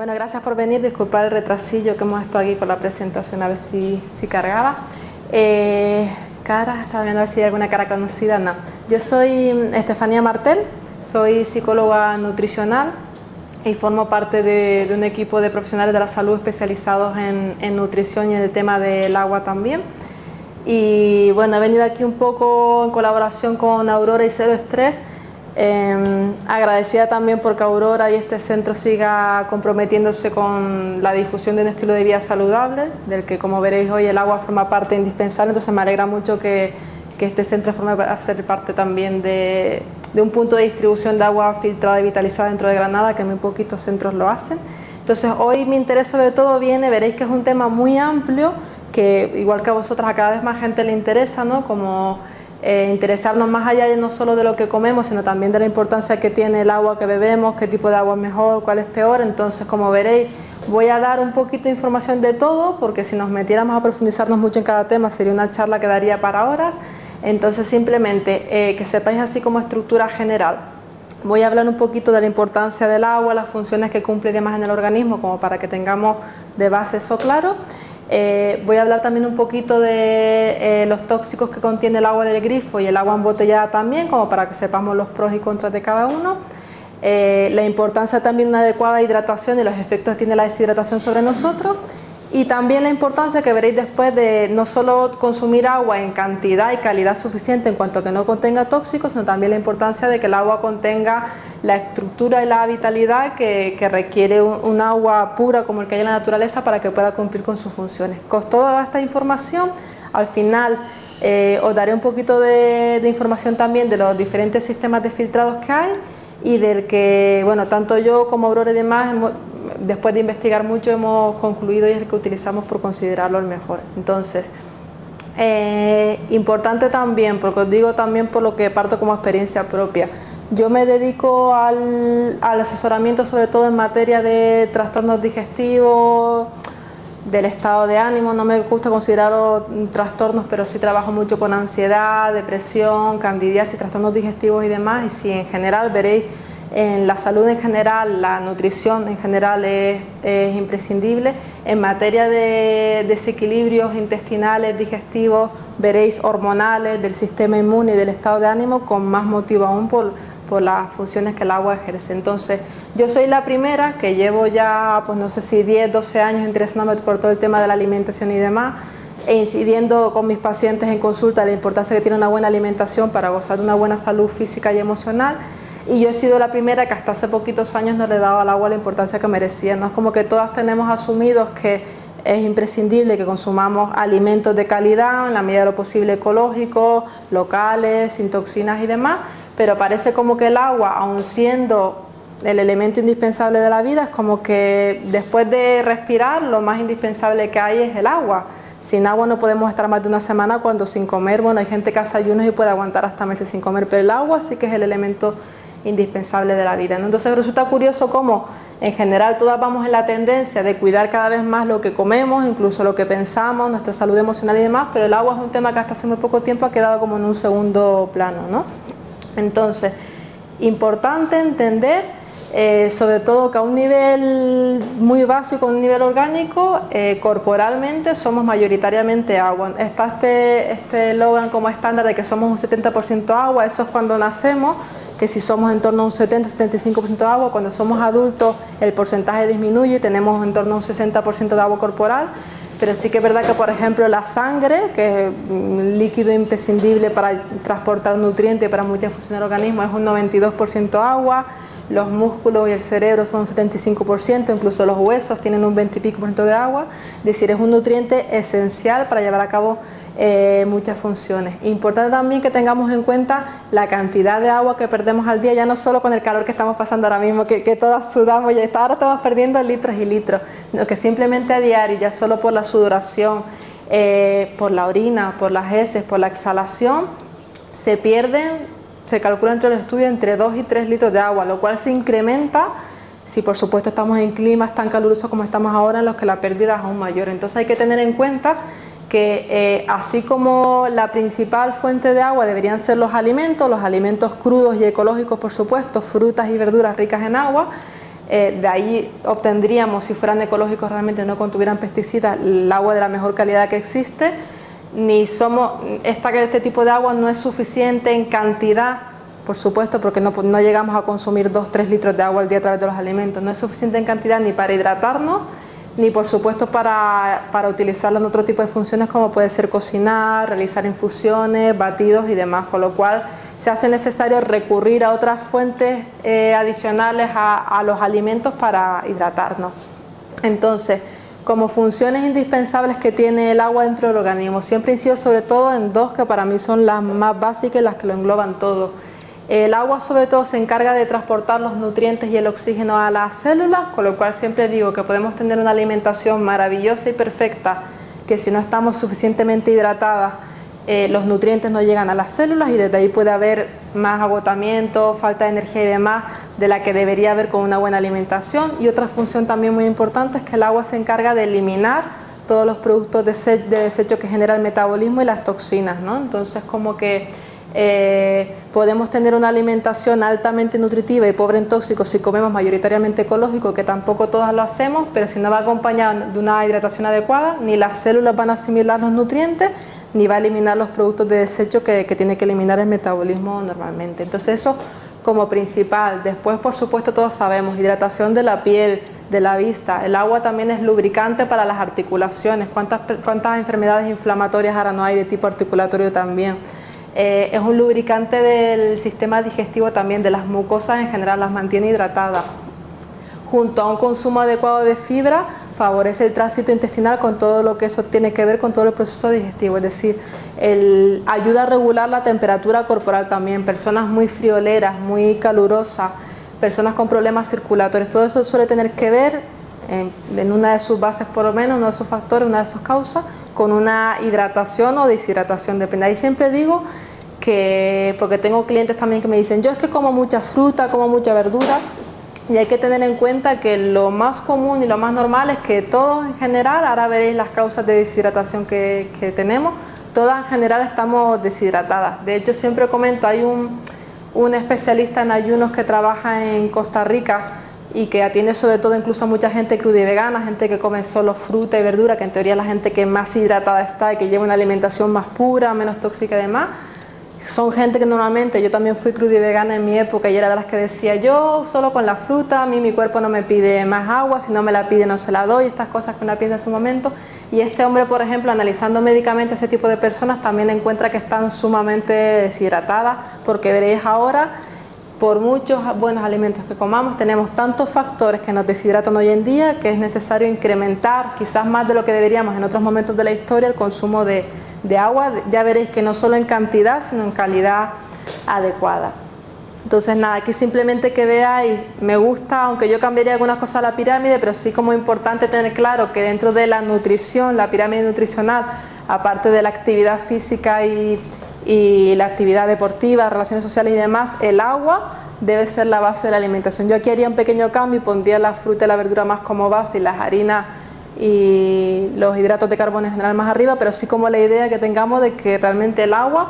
Bueno, gracias por venir. Disculpad el retrasillo que hemos estado aquí con la presentación, a ver si cargaba. Estaba viendo a ver si hay alguna cara conocida. No. Yo soy Estefanía Martel, soy psicóloga nutricional y formo parte de un equipo de profesionales de la salud especializados en nutrición y en el tema del agua también. Y bueno, he venido aquí un poco en colaboración con Aurora y Cero Estrés. Agradecida también porque Aurora y este centro siga comprometiéndose con la difusión de un estilo de vida saludable, del que, como veréis hoy, el agua forma parte indispensable. Entonces me alegra mucho que este centro forme a ser parte también de un punto de distribución de agua filtrada y vitalizada dentro de Granada, que muy poquitos centros lo hacen. Entonces hoy mi interés sobre todo veréis que es un tema muy amplio, que igual que a vosotras, a cada vez más gente le interesa, ¿no? Como interesarnos más allá no solo de lo que comemos, sino también de la importancia que tiene el agua que bebemos, qué tipo de agua es mejor, cuál es peor. Entonces, como veréis, voy a dar un poquito de información de todo, porque si nos metiéramos a profundizarnos mucho en cada tema sería una charla que daría para horas. Entonces, simplemente que sepáis así como estructura general. Voy a hablar un poquito de la importancia del agua, las funciones que cumple y demás en el organismo, como para que tengamos de base eso claro. Voy a hablar también un poquito de los tóxicos que contiene el agua del grifo y el agua embotellada también, como para que sepamos los pros y contras de cada uno. La importancia también de una adecuada hidratación y los efectos que tiene la deshidratación sobre nosotros. Y también la importancia que veréis después de no solo consumir agua en cantidad y calidad suficiente en cuanto a que no contenga tóxicos, sino también la importancia de que el agua contenga la estructura y la vitalidad que requiere un agua pura como el que hay en la naturaleza para que pueda cumplir con sus funciones. Con toda esta información, al final os daré un poquito de información también de los diferentes sistemas de filtrados que hay y del que, bueno, tanto yo como Aurora y demás, después de investigar mucho, hemos concluido y es el que utilizamos por considerarlo el mejor. Entonces, importante también, porque os digo también por lo que parto como experiencia propia. Yo me dedico al asesoramiento sobre todo en materia de trastornos digestivos, del estado de ánimo. No me gusta considerarlos trastornos, pero sí trabajo mucho con ansiedad, depresión, candidiasis, trastornos digestivos y demás. Y sí, en general veréis, en la salud en general, la nutrición en general es imprescindible. En materia de desequilibrios intestinales, digestivos, veréis hormonales, del sistema inmune y del estado de ánimo, con más motivo aún por las funciones que el agua ejerce. Entonces, yo soy la primera que llevo ya, pues no sé si 10, 12 años interesándome por todo el tema de la alimentación y demás, e incidiendo con mis pacientes en consulta la importancia que tiene una buena alimentación para gozar de una buena salud física y emocional. Y yo he sido la primera que hasta hace poquitos años no le daba al agua la importancia que merecía. No es como que todas tenemos asumidos que es imprescindible que consumamos alimentos de calidad, en la medida de lo posible ecológicos, locales, sin toxinas y demás, pero parece como que el agua, aun siendo el elemento indispensable de la vida, es como que después de respirar lo más indispensable que hay es el agua. Sin agua no podemos estar más de una semana, cuando sin comer, bueno, hay gente que hace ayunos y puede aguantar hasta meses sin comer, pero el agua sí que es el elemento indispensable de la vida, ¿no? Entonces resulta curioso cómo en general todas vamos en la tendencia de cuidar cada vez más lo que comemos, incluso lo que pensamos, nuestra salud emocional y demás, pero el agua es un tema que hasta hace muy poco tiempo ha quedado como en un segundo plano, ¿no? Entonces, importante entender, sobre todo que a un nivel muy básico, a un nivel orgánico, corporalmente somos mayoritariamente agua. Está este eslogan como estándar de que somos un 70% agua. Eso es cuando nacemos, que si somos en torno a un 70-75% de agua, cuando somos adultos el porcentaje disminuye y tenemos en torno a un 60% de agua corporal. Pero sí que es verdad que, por ejemplo, la sangre, que es un líquido imprescindible para transportar nutrientes para muchas funciones del organismo, es un 92% agua. Los músculos y el cerebro son un 75%, incluso los huesos tienen un 20 y pico por ciento de agua. Es decir, es un nutriente esencial para llevar a cabo muchas funciones. Importante también que tengamos en cuenta la cantidad de agua que perdemos al día, ya no solo con el calor que estamos pasando ahora mismo, que todas sudamos y ahora estamos perdiendo litros y litros, sino que simplemente a diario, ya solo por la sudoración, por la orina, por las heces, por la exhalación, se pierden, se calcula entre los estudios, entre 2 y 3 litros de agua, lo cual se incrementa si por supuesto estamos en climas tan calurosos como estamos ahora, en los que la pérdida es aún mayor. Entonces hay que tener en cuenta que así como la principal fuente de agua deberían ser los alimentos crudos y ecológicos, por supuesto, frutas y verduras ricas en agua, De ahí obtendríamos, si fueran ecológicos realmente, no contuvieran pesticidas, el agua de la mejor calidad que existe. Este tipo de agua no es suficiente en cantidad, por supuesto, porque no llegamos a consumir 2-3 litros de agua al día a través de los alimentos. No es suficiente en cantidad ni para hidratarnos, ni por supuesto para utilizarla en otro tipo de funciones como puede ser cocinar, realizar infusiones, batidos y demás, con lo cual se hace necesario recurrir a otras fuentes adicionales a los alimentos para hidratarnos. Entonces, como funciones indispensables que tiene el agua dentro del organismo, siempre incido sobre todo en dos que para mí son las más básicas y las que lo engloban todo. El agua sobre todo se encarga de transportar los nutrientes y el oxígeno a las células, con lo cual siempre digo que podemos tener una alimentación maravillosa y perfecta, que si no estamos suficientemente hidratadas, los nutrientes no llegan a las células y desde ahí puede haber más agotamiento, falta de energía y demás de la que debería haber con una buena alimentación. Y otra función también muy importante es que el agua se encarga de eliminar todos los productos de desecho que genera el metabolismo y las toxinas, ¿no? Entonces como que podemos tener una alimentación altamente nutritiva y pobre en tóxicos si comemos mayoritariamente ecológico, que tampoco todas lo hacemos, pero si no va acompañado de una hidratación adecuada, ni las células van a asimilar los nutrientes, ni va a eliminar los productos de desecho que tiene que eliminar el metabolismo normalmente. Entonces eso como principal. Después, por supuesto, todos sabemos, hidratación de la piel, de la vista. El agua también es lubricante para las articulaciones. ¿Cuántas enfermedades inflamatorias ahora no hay de tipo articulatorio también? Es un lubricante del sistema digestivo también, de las mucosas en general, las mantiene hidratadas. Junto a un consumo adecuado de fibra, favorece el tránsito intestinal con todo lo que eso tiene que ver con todo el proceso digestivo, es decir, ayuda a regular la temperatura corporal también. Personas muy frioleras, muy calurosas, personas con problemas circulatorios, todo eso suele tener que ver en una de sus bases, por lo menos, uno de sus factores, una de sus causas, con una hidratación o deshidratación, depende. Ahí siempre digo que, porque tengo clientes también que me dicen, yo es que como mucha fruta, como mucha verdura, y hay que tener en cuenta que lo más común y lo más normal es que todos en general, ahora veréis las causas de deshidratación que tenemos, todas en general estamos deshidratadas. De hecho, siempre comento, hay un especialista en ayunos que trabaja en Costa Rica y que atiende sobre todo incluso a mucha gente cruda y vegana, gente que come solo fruta y verdura, que en teoría es la gente que más hidratada está y que lleva una alimentación más pura, menos tóxica y demás. Son gente que normalmente, yo también fui cruda y vegana en mi época y era de las que decía, yo solo con la fruta, a mí mi cuerpo no me pide más agua, si no me la pide no se la doy, estas cosas que una piensa en su momento. Y este hombre, por ejemplo, analizando médicamente a ese tipo de personas, también encuentra que están sumamente deshidratadas, porque veréis ahora, por muchos buenos alimentos que comamos, tenemos tantos factores que nos deshidratan hoy en día que es necesario incrementar, quizás más de lo que deberíamos en otros momentos de la historia, el consumo de agua. Ya veréis que no solo en cantidad, sino en calidad adecuada. Entonces nada, aquí simplemente que veáis, me gusta, aunque yo cambiaría algunas cosas a la pirámide, pero sí como importante tener claro que dentro de la nutrición, la pirámide nutricional, aparte de la actividad física y la actividad deportiva, relaciones sociales y demás, el agua debe ser la base de la alimentación. Yo aquí haría un pequeño cambio y pondría la fruta y la verdura más como base y las harinas y los hidratos de carbono en general más arriba, pero sí como la idea que tengamos de que realmente el agua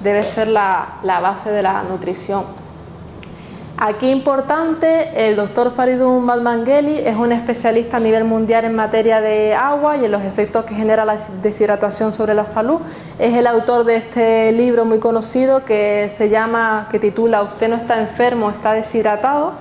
debe ser la base de la nutrición. Aquí importante, el doctor Faridun Madmangeli es un especialista a nivel mundial en materia de agua y en los efectos que genera la deshidratación sobre la salud. Es el autor de este libro muy conocido que titula Usted no está enfermo, está deshidratado.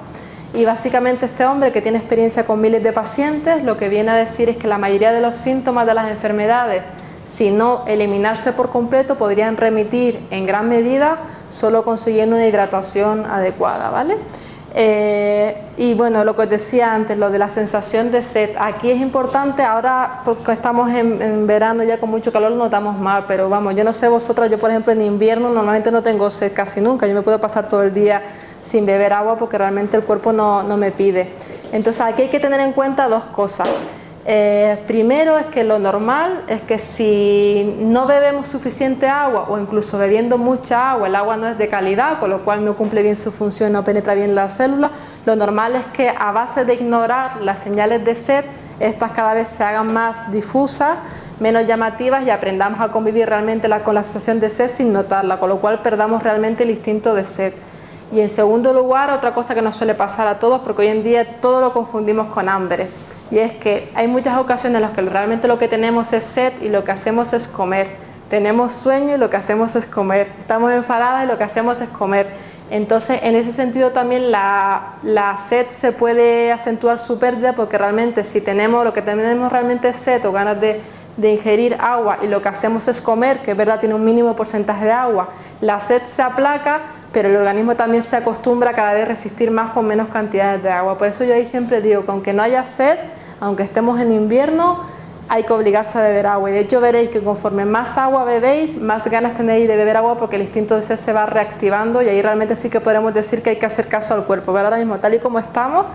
Y básicamente este hombre, que tiene experiencia con miles de pacientes, lo que viene a decir es que la mayoría de los síntomas de las enfermedades, si no eliminarse por completo, podrían remitir en gran medida solo consiguiendo una hidratación adecuada, ¿vale? Y bueno, lo que os decía antes, lo de la sensación de sed, aquí es importante, ahora porque estamos en verano ya con mucho calor lo notamos más, pero vamos, yo no sé vosotras, yo por ejemplo en invierno normalmente no tengo sed casi nunca, yo me puedo pasar todo el día sin beber agua porque realmente el cuerpo no me pide. Entonces aquí hay que tener en cuenta dos cosas. Primero es que lo normal es que si no bebemos suficiente agua o incluso bebiendo mucha agua, el agua no es de calidad, con lo cual no cumple bien su función, no penetra bien las células, lo normal es que a base de ignorar las señales de sed, estas cada vez se hagan más difusas, menos llamativas y aprendamos a convivir realmente con la sensación de sed sin notarla, con lo cual perdamos realmente el instinto de sed. Y en segundo lugar, otra cosa que nos suele pasar a todos, porque hoy en día todo lo confundimos con hambre, y es que hay muchas ocasiones en las que realmente lo que tenemos es sed y lo que hacemos es comer. Tenemos sueño y lo que hacemos es comer. Estamos enfadadas y lo que hacemos es comer. Entonces, en ese sentido también la sed se puede acentuar su pérdida, porque realmente si tenemos lo que tenemos realmente es sed o ganas de ingerir agua y lo que hacemos es comer, que es verdad tiene un mínimo porcentaje de agua, la sed se aplaca, pero el organismo también se acostumbra a cada vez resistir más con menos cantidades de agua. Por eso yo ahí siempre digo que aunque no haya sed, aunque estemos en invierno, hay que obligarse a beber agua. Y de hecho veréis que conforme más agua bebéis, más ganas tenéis de beber agua, porque el instinto de sed se va reactivando, y ahí realmente sí que podemos decir que hay que hacer caso al cuerpo. Pero ahora mismo, tal y como estamos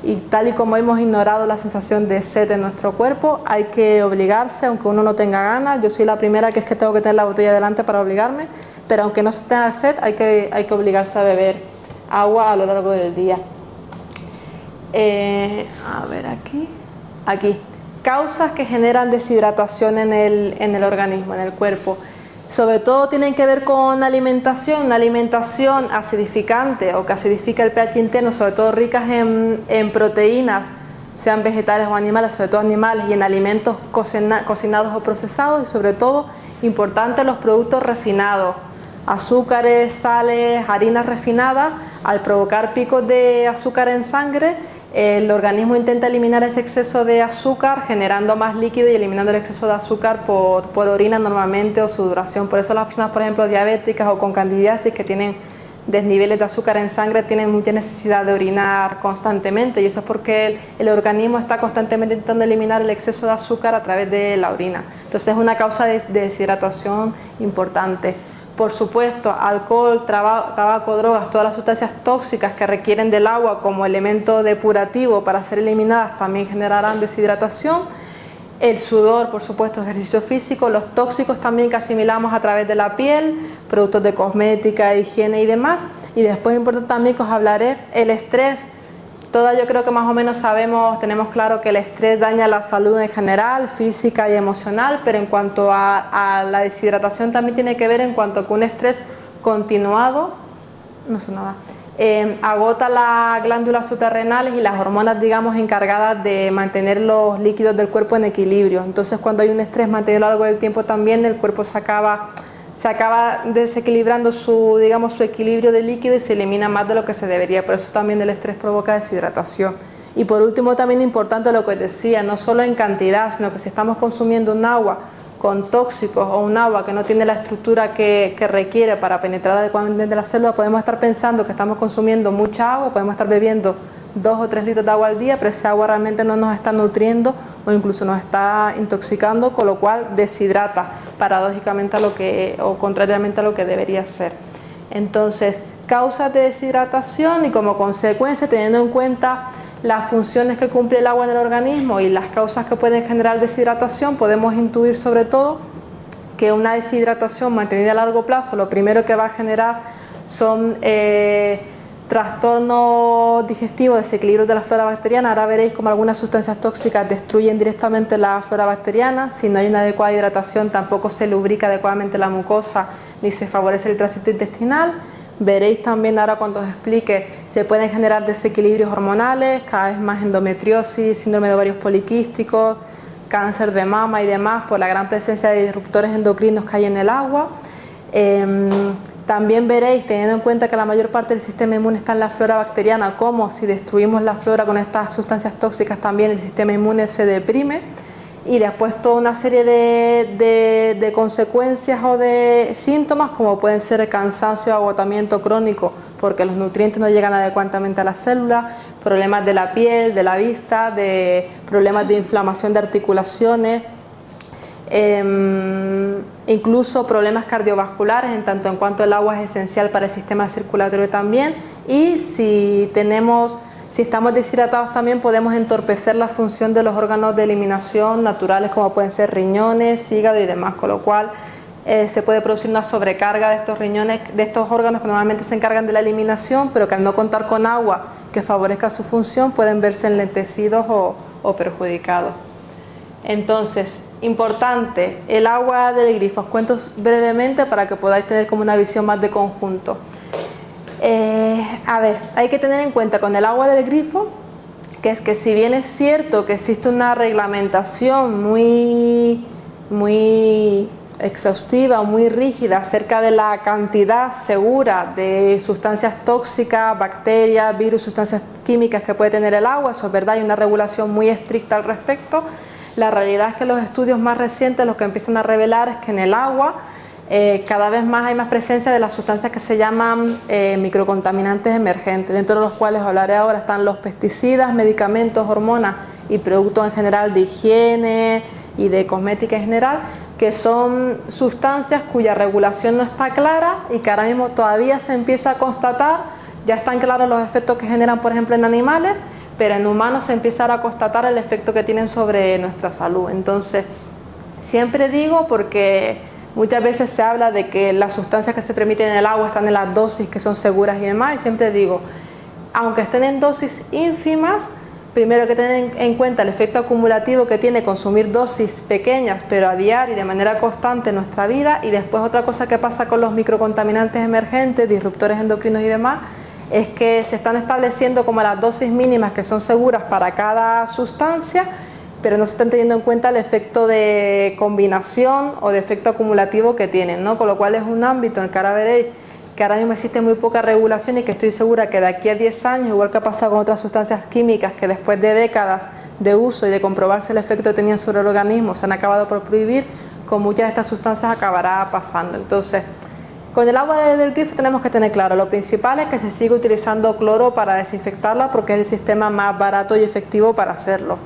y tal y como hemos ignorado la sensación de sed en nuestro cuerpo, hay que obligarse, aunque uno no tenga ganas. Yo soy la primera que es que tengo que tener la botella delante para obligarme, pero aunque no se tenga sed, hay que obligarse a beber agua a lo largo del día. A ver aquí. Causas que generan deshidratación en el organismo, en el cuerpo. Sobre todo tienen que ver con alimentación, una alimentación acidificante o que acidifica el pH interno, sobre todo ricas en proteínas, sean vegetales o animales, sobre todo animales, y en alimentos cocinados o procesados, y sobre todo, importante, los productos refinados, azúcares, sales, harinas refinadas. Al provocar picos de azúcar en sangre, el organismo intenta eliminar ese exceso de azúcar generando más líquido y eliminando el exceso de azúcar por orina normalmente o sudoración. Por eso las personas, por ejemplo, diabéticas o con candidiasis, que tienen desniveles de azúcar en sangre, tienen mucha necesidad de orinar constantemente, y eso es porque el organismo está constantemente intentando eliminar el exceso de azúcar a través de la orina. Entonces es una causa de deshidratación importante. Por supuesto, alcohol, tabaco, drogas, todas las sustancias tóxicas que requieren del agua como elemento depurativo para ser eliminadas también generarán deshidratación. El sudor, por supuesto, ejercicio físico, los tóxicos también que asimilamos a través de la piel, productos de cosmética, higiene y demás. Y después es importante también que os hablaré el estrés. Todas yo creo que más o menos tenemos claro que el estrés daña la salud en general, física y emocional, pero en cuanto a la deshidratación también tiene que ver en cuanto a que un estrés continuado, agota las glándulas suprarrenales y las hormonas, digamos, encargadas de mantener los líquidos del cuerpo en equilibrio. Entonces, cuando hay un estrés mantenido a lo largo del tiempo también, el cuerpo se acaba desequilibrando su equilibrio de líquido y se elimina más de lo que se debería. Por eso también el estrés provoca deshidratación. Y por último, también importante lo que os decía, no solo en cantidad, sino que si estamos consumiendo un agua con tóxicos o un agua que no tiene la estructura que requiere para penetrar adecuadamente en la célula, podemos estar pensando que estamos consumiendo mucha agua, podemos estar bebiendo 2 o 3 litros de agua al día, pero esa agua realmente no nos está nutriendo o incluso nos está intoxicando, con lo cual deshidrata paradójicamente o contrariamente a lo que debería ser. Entonces, causas de deshidratación, y como consecuencia, teniendo en cuenta las funciones que cumple el agua en el organismo y las causas que pueden generar deshidratación, podemos intuir sobre todo que una deshidratación mantenida a largo plazo lo primero que va a generar son trastornos digestivos, desequilibrios de la flora bacteriana. Ahora veréis cómo algunas sustancias tóxicas destruyen directamente la flora bacteriana. Si no hay una adecuada hidratación, tampoco se lubrica adecuadamente la mucosa ni se favorece el tránsito intestinal. Veréis también ahora cuando os explique, se pueden generar desequilibrios hormonales, cada vez más endometriosis, síndrome de ovarios poliquísticos, cáncer de mama y demás, por la gran presencia de disruptores endocrinos que hay en el agua. También veréis, teniendo en cuenta que la mayor parte del sistema inmune está en la flora bacteriana, como si destruimos la flora con estas sustancias tóxicas también el sistema inmune se deprime. Y después toda una serie de consecuencias o de síntomas, como pueden ser cansancio, agotamiento crónico porque los nutrientes no llegan adecuadamente a las células, problemas de la piel, de la vista, problemas de inflamación de articulaciones, incluso problemas cardiovasculares, en tanto en cuanto el agua es esencial para el sistema circulatorio también. Y si estamos deshidratados también podemos entorpecer la función de los órganos de eliminación naturales, como pueden ser riñones, hígado y demás, con lo cual se puede producir una sobrecarga de estos riñones, de estos órganos que normalmente se encargan de la eliminación, pero que al no contar con agua que favorezca su función pueden verse enlentecidos o perjudicados. Entonces, importante, el agua del grifo. Os cuento brevemente para que podáis tener como una visión más de conjunto. A ver, hay que tener en cuenta con el agua del grifo, que es que si bien es cierto que existe una reglamentación muy exhaustiva, muy rígida acerca de la cantidad segura de sustancias tóxicas, bacterias, virus, sustancias químicas que puede tener el agua, eso es verdad, hay una regulación muy estricta al respecto. La realidad es que los estudios más recientes lo que empiezan a revelar es que en el agua cada vez más hay más presencia de las sustancias que se llaman microcontaminantes emergentes, dentro de los cuales hablaré ahora están los pesticidas, medicamentos, hormonas y productos en general de higiene y de cosmética en general, que son sustancias cuya regulación no está clara y que ahora mismo todavía se empieza a constatar. Ya están claros los efectos que generan, por ejemplo, en animales, pero en humanos se empieza a constatar el efecto que tienen sobre nuestra salud. Entonces, siempre digo, porque muchas veces se habla de que las sustancias que se permiten en el agua están en las dosis que son seguras y demás, y siempre digo, aunque estén en dosis ínfimas, primero hay que tener en cuenta el efecto acumulativo que tiene consumir dosis pequeñas pero a diario y de manera constante en nuestra vida. Y después otra cosa que pasa con los microcontaminantes emergentes, disruptores endocrinos y demás, es que se están estableciendo como las dosis mínimas que son seguras para cada sustancia, pero no se están teniendo en cuenta el efecto de combinación o de efecto acumulativo que tienen, ¿no? Con lo cual es un ámbito en el que ahora veréis que ahora mismo existe muy poca regulación y que estoy segura que de aquí a 10 años, igual que ha pasado con otras sustancias químicas que después de décadas de uso y de comprobarse el efecto que tenían sobre el organismo se han acabado por prohibir, con muchas de estas sustancias acabará pasando. Entonces, con el agua del grifo tenemos que tener claro, lo principal es que se sigue utilizando cloro para desinfectarla porque es el sistema más barato y efectivo para hacerlo.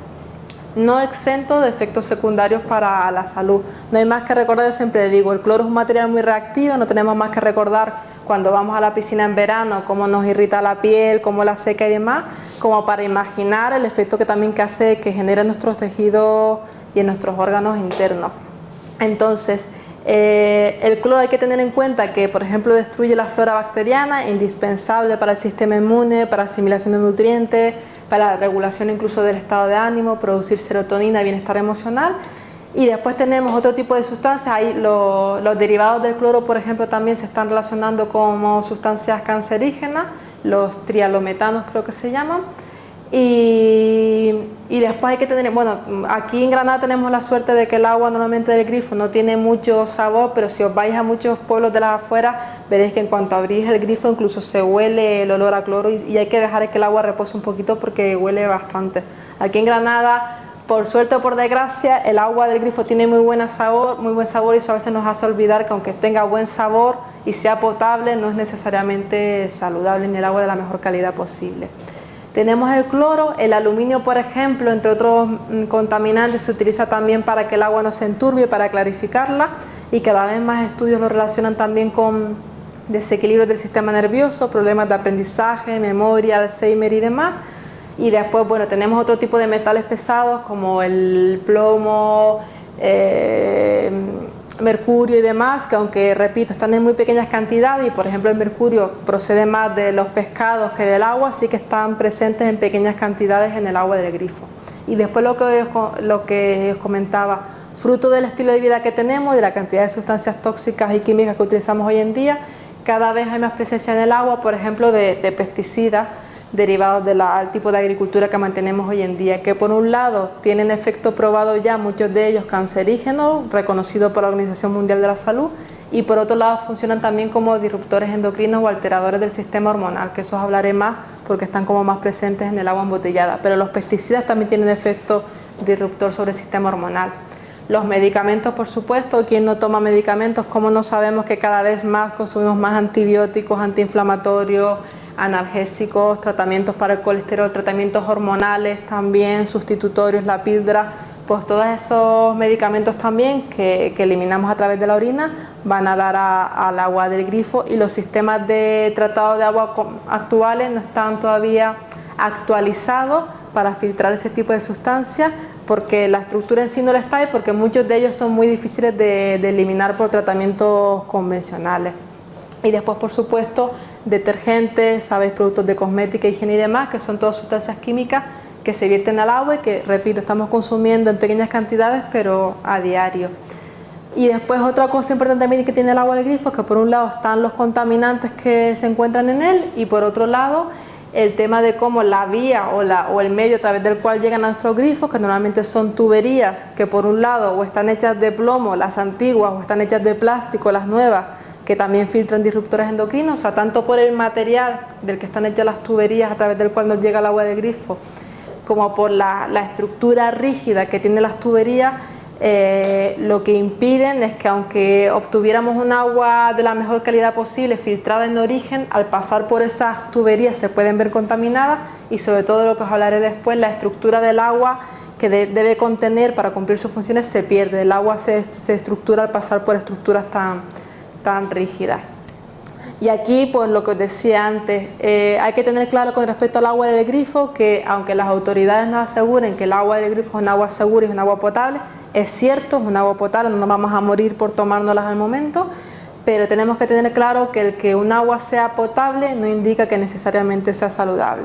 No exento de efectos secundarios para la salud. No hay más que recordar, yo siempre digo, el cloro es un material muy reactivo, no tenemos más que recordar cuando vamos a la piscina en verano, cómo nos irrita la piel, cómo la seca y demás, como para imaginar el efecto que también hace, que genera en nuestros tejidos y en nuestros órganos internos. Entonces, el cloro hay que tener en cuenta que, por ejemplo, destruye la flora bacteriana, indispensable para el sistema inmune, para asimilación de nutrientes, para la regulación incluso del estado de ánimo, producir serotonina, bienestar emocional. Y después tenemos otro tipo de sustancias, ahí los derivados del cloro, por ejemplo, también se están relacionando como sustancias cancerígenas, los trialometanos creo que se llaman. Y después hay que tener, bueno, aquí en Granada tenemos la suerte de que el agua normalmente del grifo no tiene mucho sabor, pero si os vais a muchos pueblos de las afueras, veréis que en cuanto abrís el grifo incluso se huele el olor a cloro y hay que dejar que el agua repose un poquito porque huele bastante. Aquí en Granada, por suerte o por desgracia, el agua del grifo tiene muy buen sabor y eso a veces nos hace olvidar que aunque tenga buen sabor y sea potable, no es necesariamente saludable ni el agua de la mejor calidad posible. Tenemos el cloro, el aluminio, por ejemplo, entre otros contaminantes, se utiliza también para que el agua no se enturbie, para clarificarla, y cada vez más estudios lo relacionan también con desequilibrios del sistema nervioso, problemas de aprendizaje, memoria, Alzheimer y demás. Y después, bueno, tenemos otro tipo de metales pesados como el plomo, mercurio y demás, que aunque, repito, están en muy pequeñas cantidades y, por ejemplo, el mercurio procede más de los pescados que del agua, sí que están presentes en pequeñas cantidades en el agua del grifo. Y después lo que os comentaba, fruto del estilo de vida que tenemos, de la cantidad de sustancias tóxicas y químicas que utilizamos hoy en día, cada vez hay más presencia en el agua, por ejemplo, de pesticidas derivados del tipo de agricultura que mantenemos hoy en día, que por un lado tienen efecto probado ya, muchos de ellos cancerígenos, reconocidos por la Organización Mundial de la Salud, y por otro lado funcionan también como disruptores endocrinos o alteradores del sistema hormonal, que eso os hablaré más porque están como más presentes en el agua embotellada, pero los pesticidas también tienen efecto disruptor sobre el sistema hormonal. Los medicamentos, por supuesto, ¿quién no toma medicamentos? ¿Cómo no sabemos que cada vez más consumimos más antibióticos, antiinflamatorios, analgésicos, tratamientos para el colesterol, tratamientos hormonales también, sustitutorios, la píldora? Pues todos esos medicamentos también que eliminamos a través de la orina van a dar al agua del grifo, y los sistemas de tratado de agua actuales no están todavía actualizados para filtrar ese tipo de sustancias, porque la estructura en sí no la está y porque muchos de ellos son muy difíciles de eliminar por tratamientos convencionales. Y después, por supuesto, detergentes, sabéis, productos de cosmética, higiene y demás, que son todas sustancias químicas que se vierten al agua y que, repito, estamos consumiendo en pequeñas cantidades pero a diario. Y después otra cosa importante también que tiene el agua del grifo es que por un lado están los contaminantes que se encuentran en él y por otro lado el tema de cómo la vía o el medio a través del cual llegan a nuestros grifos, que normalmente son tuberías que por un lado o están hechas de plomo, las antiguas, o están hechas de plástico, las nuevas, que también filtran disruptores endocrinos, o sea, tanto por el material del que están hechas las tuberías a través del cual nos llega el agua del grifo, como por la estructura rígida que tienen las tuberías, lo que impiden es que aunque obtuviéramos un agua de la mejor calidad posible, filtrada en origen, al pasar por esas tuberías se pueden ver contaminadas y sobre todo lo que os hablaré después, la estructura del agua que debe contener para cumplir sus funciones se pierde, el agua se estructura al pasar por estructuras tan rígidas. Y aquí, pues lo que os decía antes, hay que tener claro con respecto al agua del grifo que aunque las autoridades nos aseguren que el agua del grifo es un agua segura y es un agua potable, es cierto, es un agua potable, no nos vamos a morir por tomárnoslas al momento, pero tenemos que tener claro que el que un agua sea potable no indica que necesariamente sea saludable.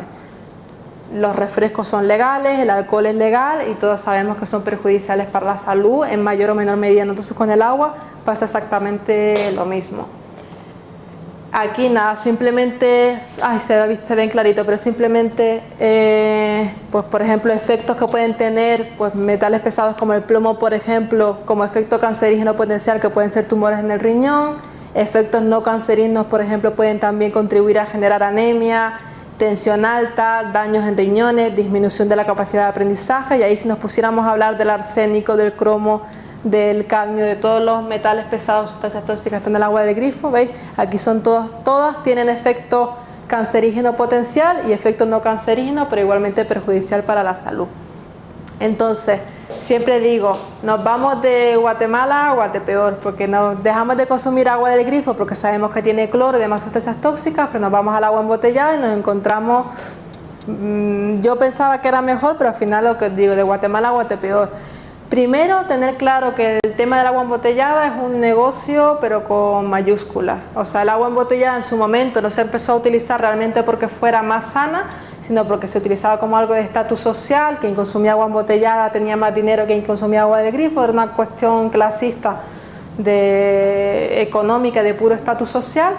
Los refrescos son legales, el alcohol es legal y todos sabemos que son perjudiciales para la salud en mayor o menor medida. Entonces con el agua pasa exactamente lo mismo. Aquí nada, simplemente, se ven clarito, pero simplemente, pues por ejemplo, efectos que pueden tener pues metales pesados como el plomo, por ejemplo, como efecto cancerígeno potencial que pueden ser tumores en el riñón. Efectos no cancerígenos, por ejemplo, pueden también contribuir a generar anemia, tensión alta, daños en riñones, disminución de la capacidad de aprendizaje. Y ahí si nos pusiéramos a hablar del arsénico, del cromo, del cadmio, de todos los metales pesados, sustancias tóxicas que están en el agua del grifo, ¿veis? Aquí son todas tienen efecto cancerígeno potencial y efecto no cancerígeno, pero igualmente perjudicial para la salud. Entonces, siempre digo, nos vamos de Guatemala a Guatepeor, porque nos dejamos de consumir agua del grifo porque sabemos que tiene cloro y demás sustancias tóxicas, pero nos vamos al agua embotellada y nos encontramos, yo pensaba que era mejor, pero al final lo que os digo, de Guatemala a Guatepeor. Primero, tener claro que el tema del agua embotellada es un negocio, pero con mayúsculas. O sea, el agua embotellada en su momento no se empezó a utilizar realmente porque fuera más sana, sino porque se utilizaba como algo de estatus social. Quien consumía agua embotellada tenía más dinero que quien consumía agua del grifo. Era una cuestión clasista, económica, de puro estatus social.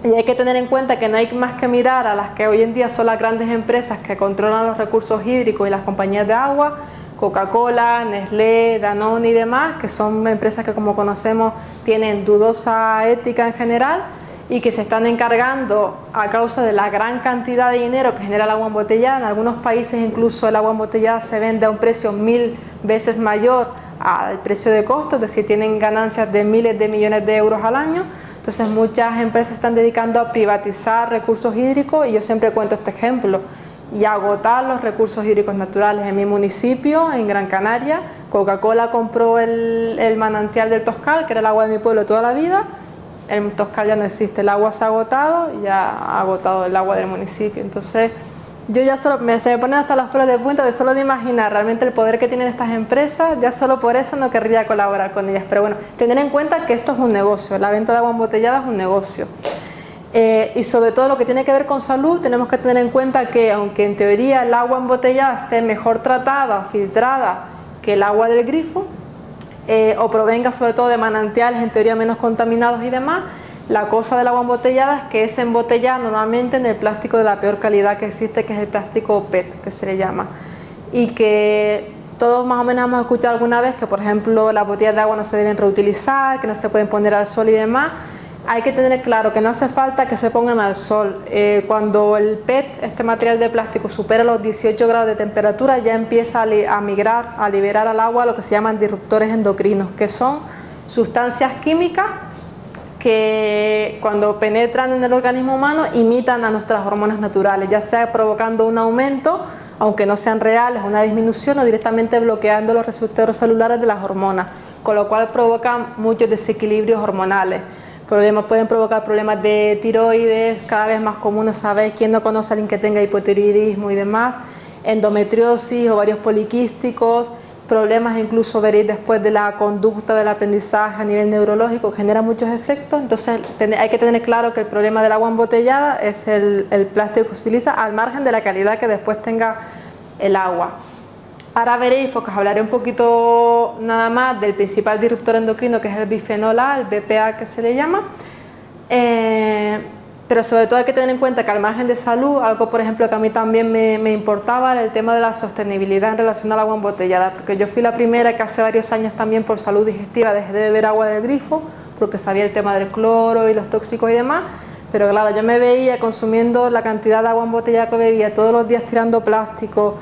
Y hay que tener en cuenta que no hay más que mirar a las que hoy en día son las grandes empresas que controlan los recursos hídricos y las compañías de agua, Coca-Cola, Nestlé, Danone y demás, que son empresas que, como conocemos, tienen dudosa ética en general y que se están encargando, a causa de la gran cantidad de dinero que genera el agua embotellada. En algunos países incluso el agua embotellada se vende a un precio 1000 veces mayor al precio de costo, es decir, tienen ganancias de miles de millones de euros al año. Entonces muchas empresas se están dedicando a privatizar recursos hídricos y yo siempre cuento este ejemplo. Y agotar los recursos hídricos naturales. En mi municipio, en Gran Canaria, Coca-Cola compró el manantial del Toscal, que era el agua de mi pueblo toda la vida. El Toscal ya no existe, el agua se ha agotado, ya ha agotado el agua del municipio. Entonces, yo ya solo, se me ponen hasta los pelos de punta de solo de imaginar realmente el poder que tienen estas empresas. Ya solo por eso no querría colaborar con ellas. Pero bueno, tener en cuenta que esto es un negocio, la venta de agua embotellada es un negocio. Y sobre todo lo que tiene que ver con salud, tenemos que tener en cuenta que aunque en teoría el agua embotellada esté mejor tratada o filtrada que el agua del grifo, o provenga sobre todo de manantiales en teoría menos contaminados y demás, la cosa del agua embotellada es que es embotellada normalmente en el plástico de la peor calidad que existe, que es el plástico PET, que se le llama, y que todos más o menos hemos escuchado alguna vez que, por ejemplo, las botellas de agua no se deben reutilizar, que no se pueden poner al sol y demás. Hay que tener claro que no hace falta que se pongan al sol. Cuando el PET, este material de plástico, supera los 18 grados de temperatura, ya empieza a migrar, a liberar al agua lo que se llaman disruptores endocrinos, que son sustancias químicas que cuando penetran en el organismo humano imitan a nuestras hormonas naturales, ya sea provocando un aumento, aunque no sean reales, una disminución, o directamente bloqueando los receptores celulares de las hormonas, con lo cual provocan muchos desequilibrios hormonales. Pueden provocar problemas de tiroides, cada vez más comunes, ¿sabéis? ¿Quién no conoce a alguien que tenga hipotiroidismo y demás? Endometriosis, ovarios poliquísticos, problemas incluso veréis después de la conducta del aprendizaje a nivel neurológico, genera muchos efectos. Entonces hay que tener claro que el problema del agua embotellada es el plástico que se utiliza, al margen de la calidad que después tenga el agua. Ahora veréis, porque os hablaré un poquito nada más del principal disruptor endocrino, que es el bifenol A, el BPA que se le llama. Pero sobre todo hay que tener en cuenta que al margen de salud, algo por ejemplo que a mí también me importaba era el tema de la sostenibilidad en relación al agua embotellada, porque yo fui la primera que hace varios años también por salud digestiva dejé de beber agua del grifo, porque sabía el tema del cloro y los tóxicos y demás, pero claro, yo me veía consumiendo la cantidad de agua embotellada que bebía, todos los días tirando plástico.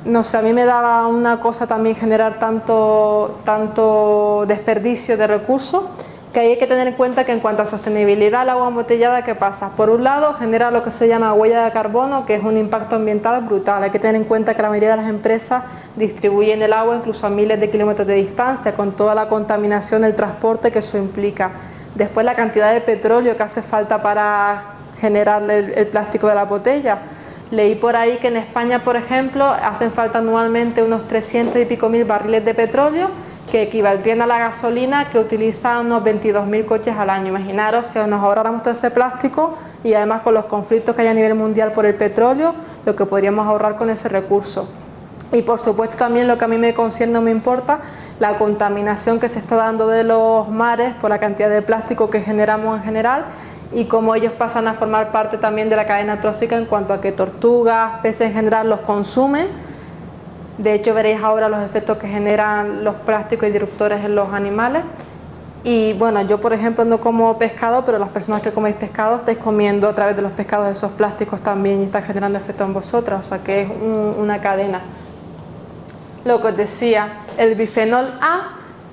No sé, a mí me daba una cosa también generar tanto desperdicio de recursos, que hay que tener en cuenta que en cuanto a sostenibilidad, el agua embotellada, ¿qué pasa? Por un lado, genera lo que se llama huella de carbono, que es un impacto ambiental brutal. Hay que tener en cuenta que la mayoría de las empresas distribuyen el agua incluso a miles de kilómetros de distancia, con toda la contaminación del transporte que eso implica. Después, la cantidad de petróleo que hace falta para generar el plástico de la botella. Leí por ahí que en España, por ejemplo, hacen falta anualmente unos 300 y pico mil barriles de petróleo, que equivaldrían a la gasolina que utilizan unos 22.000 coches al año. Imaginaros si nos ahorráramos todo ese plástico y además con los conflictos que hay a nivel mundial por el petróleo, lo que podríamos ahorrar con ese recurso. Y por supuesto también lo que a mí me concierne o me importa, la contaminación que se está dando de los mares por la cantidad de plástico que generamos en general y cómo ellos pasan a formar parte también de la cadena trófica en cuanto a que tortugas, peces en general los consumen. De hecho veréis ahora los efectos que generan los plásticos y disruptores en los animales. Y bueno, yo por ejemplo no como pescado, pero las personas que coméis pescado estáis comiendo a través de los pescados esos plásticos también y están generando efectos en vosotras, o sea que es una cadena. Lo que os decía, el bifenol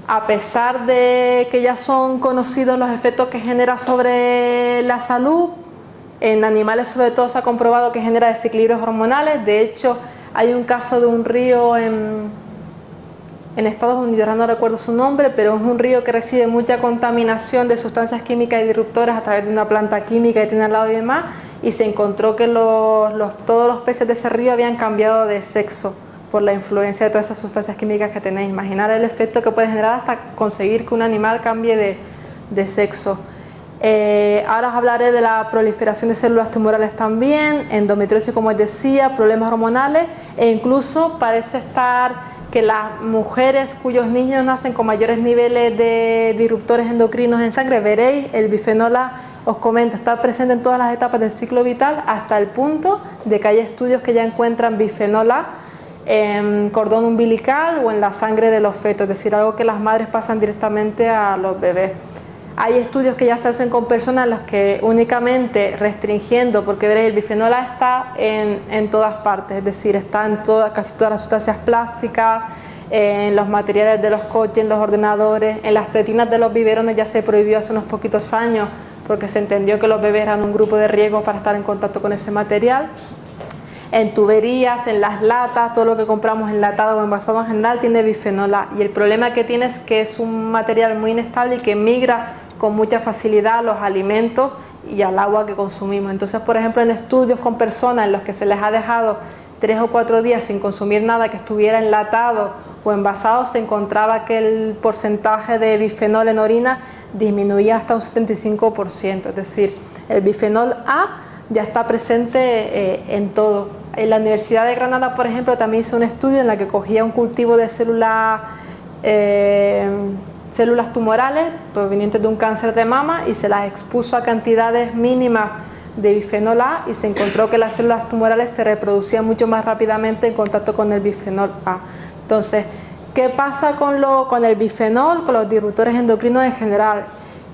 A pesar de que ya son conocidos los efectos que genera sobre la salud, en animales sobre todo se ha comprobado que genera desequilibrios hormonales. De hecho, hay un caso de un río en Estados Unidos, ahora no recuerdo su nombre, pero es un río que recibe mucha contaminación de sustancias químicas y disruptoras a través de una planta química que tiene al lado y demás, y se encontró que todos los peces de ese río habían cambiado de sexo por la influencia de todas esas sustancias químicas que tenéis. Imaginar el efecto que puede generar hasta conseguir que un animal cambie de sexo. Ahora os hablaré de la proliferación de células tumorales también, endometriosis como os decía, problemas hormonales e incluso parece estar que las mujeres cuyos niños nacen con mayores niveles de disruptores endocrinos en sangre, veréis, el bifenol A, os comento, está presente en todas las etapas del ciclo vital hasta el punto de que hay estudios que ya encuentran bifenol A en cordón umbilical o en la sangre de los fetos, es decir, algo que las madres pasan directamente a los bebés. Hay estudios que ya se hacen con personas en las que únicamente restringiendo, porque veréis, el bifenol A está en todas partes, es decir, está en casi todas las sustancias plásticas, en los materiales de los coches, en los ordenadores, en las tetinas de los biberones ya se prohibió hace unos poquitos años porque se entendió que los bebés eran un grupo de riesgo para estar en contacto con ese material. En tuberías, en las latas, todo lo que compramos enlatado o envasado en general tiene bifenol A, y el problema que tiene es que es un material muy inestable y que migra con mucha facilidad a los alimentos y al agua que consumimos. Entonces, por ejemplo, en estudios con personas en los que se les ha dejado 3 o 4 días sin consumir nada que estuviera enlatado o envasado, se encontraba que el porcentaje de bifenol en orina disminuía hasta un 75%, es decir, el bifenol A ya está presente en todo. En la Universidad de Granada, por ejemplo, también hizo un estudio en el que cogía un cultivo de células tumorales provenientes de un cáncer de mama y se las expuso a cantidades mínimas de bifenol A y se encontró que las células tumorales se reproducían mucho más rápidamente en contacto con el bifenol A. Entonces, ¿qué pasa con el bifenol, con los disruptores endocrinos en general?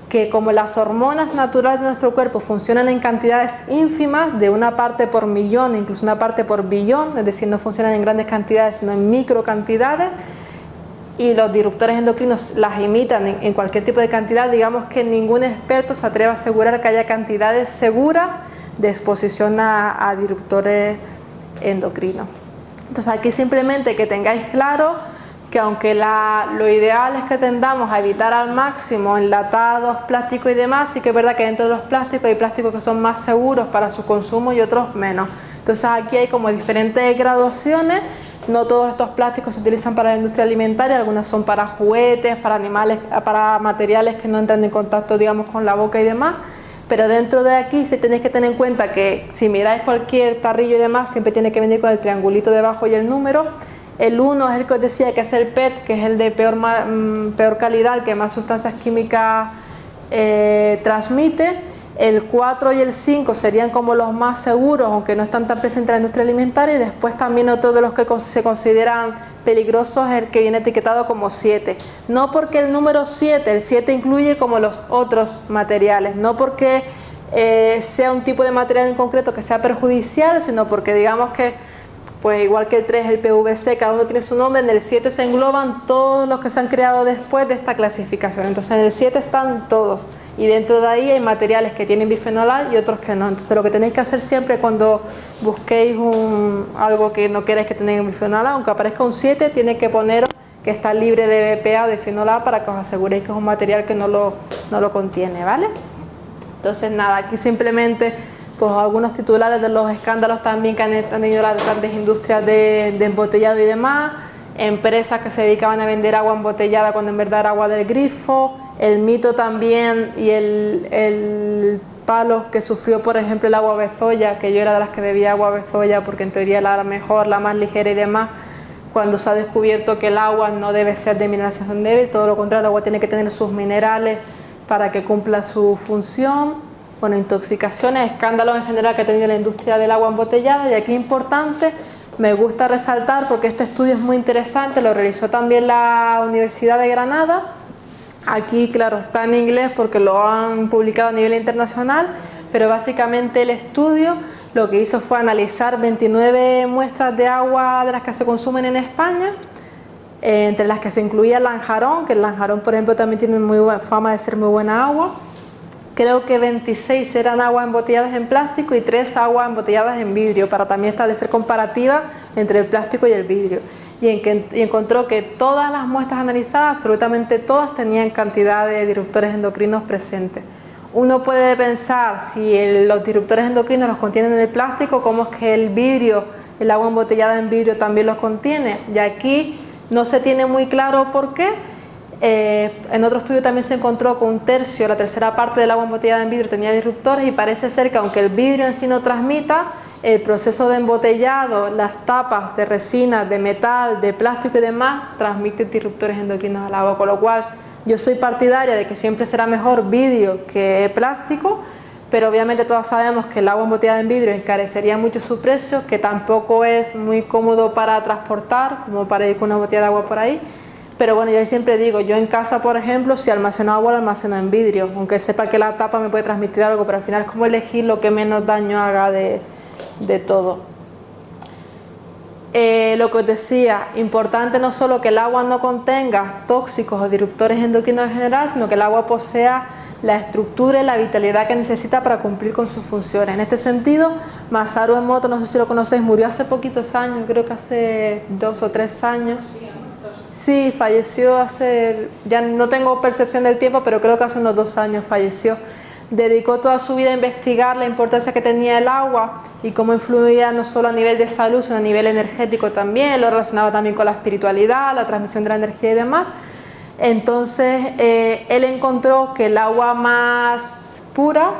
Que como las hormonas naturales de nuestro cuerpo funcionan en cantidades ínfimas, de una parte por millón, incluso una parte por billón, es decir, no funcionan en grandes cantidades sino en micro cantidades, y los disruptores endocrinos las imitan en cualquier tipo de cantidad, digamos que ningún experto se atreve a asegurar que haya cantidades seguras de exposición a disruptores endocrinos. Entonces aquí simplemente que tengáis claro que aunque lo ideal es que tendamos a evitar al máximo enlatados, plásticos y demás, sí que es verdad que dentro de los plásticos hay plásticos que son más seguros para su consumo y otros menos. Entonces aquí hay como diferentes graduaciones. No todos estos plásticos se utilizan para la industria alimentaria, algunos son para juguetes, para animales, para materiales que no entran en contacto, digamos, con la boca y demás. Pero dentro de aquí sí tenéis que tener en cuenta que si miráis cualquier tarrillo y demás, siempre tiene que venir con el triangulito debajo y el número. El 1 es el que os decía, que es el PET, que es el de peor calidad, el que más sustancias químicas transmite. El 4 y el 5 serían como los más seguros, aunque no están tan presentes en la industria alimentaria. Y después también otro de los que se consideran peligrosos es el que viene etiquetado como 7. No porque el número 7, el 7 incluye como los otros materiales, no porque sea un tipo de material en concreto que sea perjudicial, sino porque digamos que, pues igual que el 3, el PVC, cada uno tiene su nombre, en el 7 se engloban todos los que se han creado después de esta clasificación. Entonces en el 7 están todos. Y dentro de ahí hay materiales que tienen bifenol A y otros que no. Entonces lo que tenéis que hacer siempre cuando busquéis algo que no queréis que tenga bifenol A, aunque aparezca un 7, tiene que poneros que está libre de BPA o de fenol A para que os aseguréis que es un material que no lo contiene, ¿vale? Entonces nada, aquí simplemente pues algunos titulares de los escándalos también que han tenido las grandes industrias de embotellado y demás, empresas que se dedicaban a vender agua embotellada cuando en verdad era agua del grifo, el mito también y el palo que sufrió por ejemplo el agua Bezoya, que yo era de las que bebía agua Bezoya porque en teoría era la mejor, la más ligera y demás, cuando se ha descubierto que el agua no debe ser de mineralización débil, todo lo contrario, el agua tiene que tener sus minerales para que cumpla su función. Bueno, intoxicaciones, escándalos en general que ha tenido la industria del agua embotellada. Y aquí importante, me gusta resaltar porque este estudio es muy interesante, lo realizó también la Universidad de Granada. Aquí, claro, está en inglés porque lo han publicado a nivel internacional, pero básicamente el estudio lo que hizo fue analizar 29 muestras de agua de las que se consumen en España, entre las que se incluía el Lanjarón, que el Lanjarón, por ejemplo, también tiene muy buena fama de ser muy buena agua. Creo que 26 eran aguas embotelladas en plástico y 3 aguas embotelladas en vidrio, para también establecer comparativa entre el plástico y el vidrio. Y encontró que todas las muestras analizadas, absolutamente todas, tenían cantidad de disruptores endocrinos presentes. Uno puede pensar, si los disruptores endocrinos los contienen en el plástico, ¿cómo es que el vidrio, el agua embotellada en vidrio también los contiene? Y aquí no se tiene muy claro por qué. En otro estudio también se encontró que un tercio, la tercera parte del agua embotellada en vidrio tenía disruptores, y parece ser que aunque el vidrio en sí no transmita, el proceso de embotellado, las tapas de resina, de metal, de plástico y demás transmiten disruptores endocrinos al agua, con lo cual yo soy partidaria de que siempre será mejor vidrio que plástico, pero obviamente todos sabemos que el agua embotellada en vidrio encarecería mucho su precio, que tampoco es muy cómodo para transportar, como para ir con una botella de agua por ahí. Pero bueno, yo siempre digo, yo en casa, por ejemplo, si almaceno agua, la almaceno en vidrio, aunque sepa que la tapa me puede transmitir algo, pero al final es como elegir lo que menos daño haga de todo. Lo que os decía, importante no solo que el agua no contenga tóxicos o disruptores endocrinos en general, sino que el agua posea la estructura y la vitalidad que necesita para cumplir con sus funciones. En este sentido, Masaru Emoto, no sé si lo conocéis, murió hace poquitos años, creo que hace 2 o 3 años. Sí, falleció hace, ya no tengo percepción del tiempo, pero creo que hace unos 2 años falleció. Dedicó toda su vida a investigar la importancia que tenía el agua y cómo influía no solo a nivel de salud, sino a nivel energético también, lo relacionaba también con la espiritualidad, la transmisión de la energía y demás. Entonces, él encontró que el agua más pura,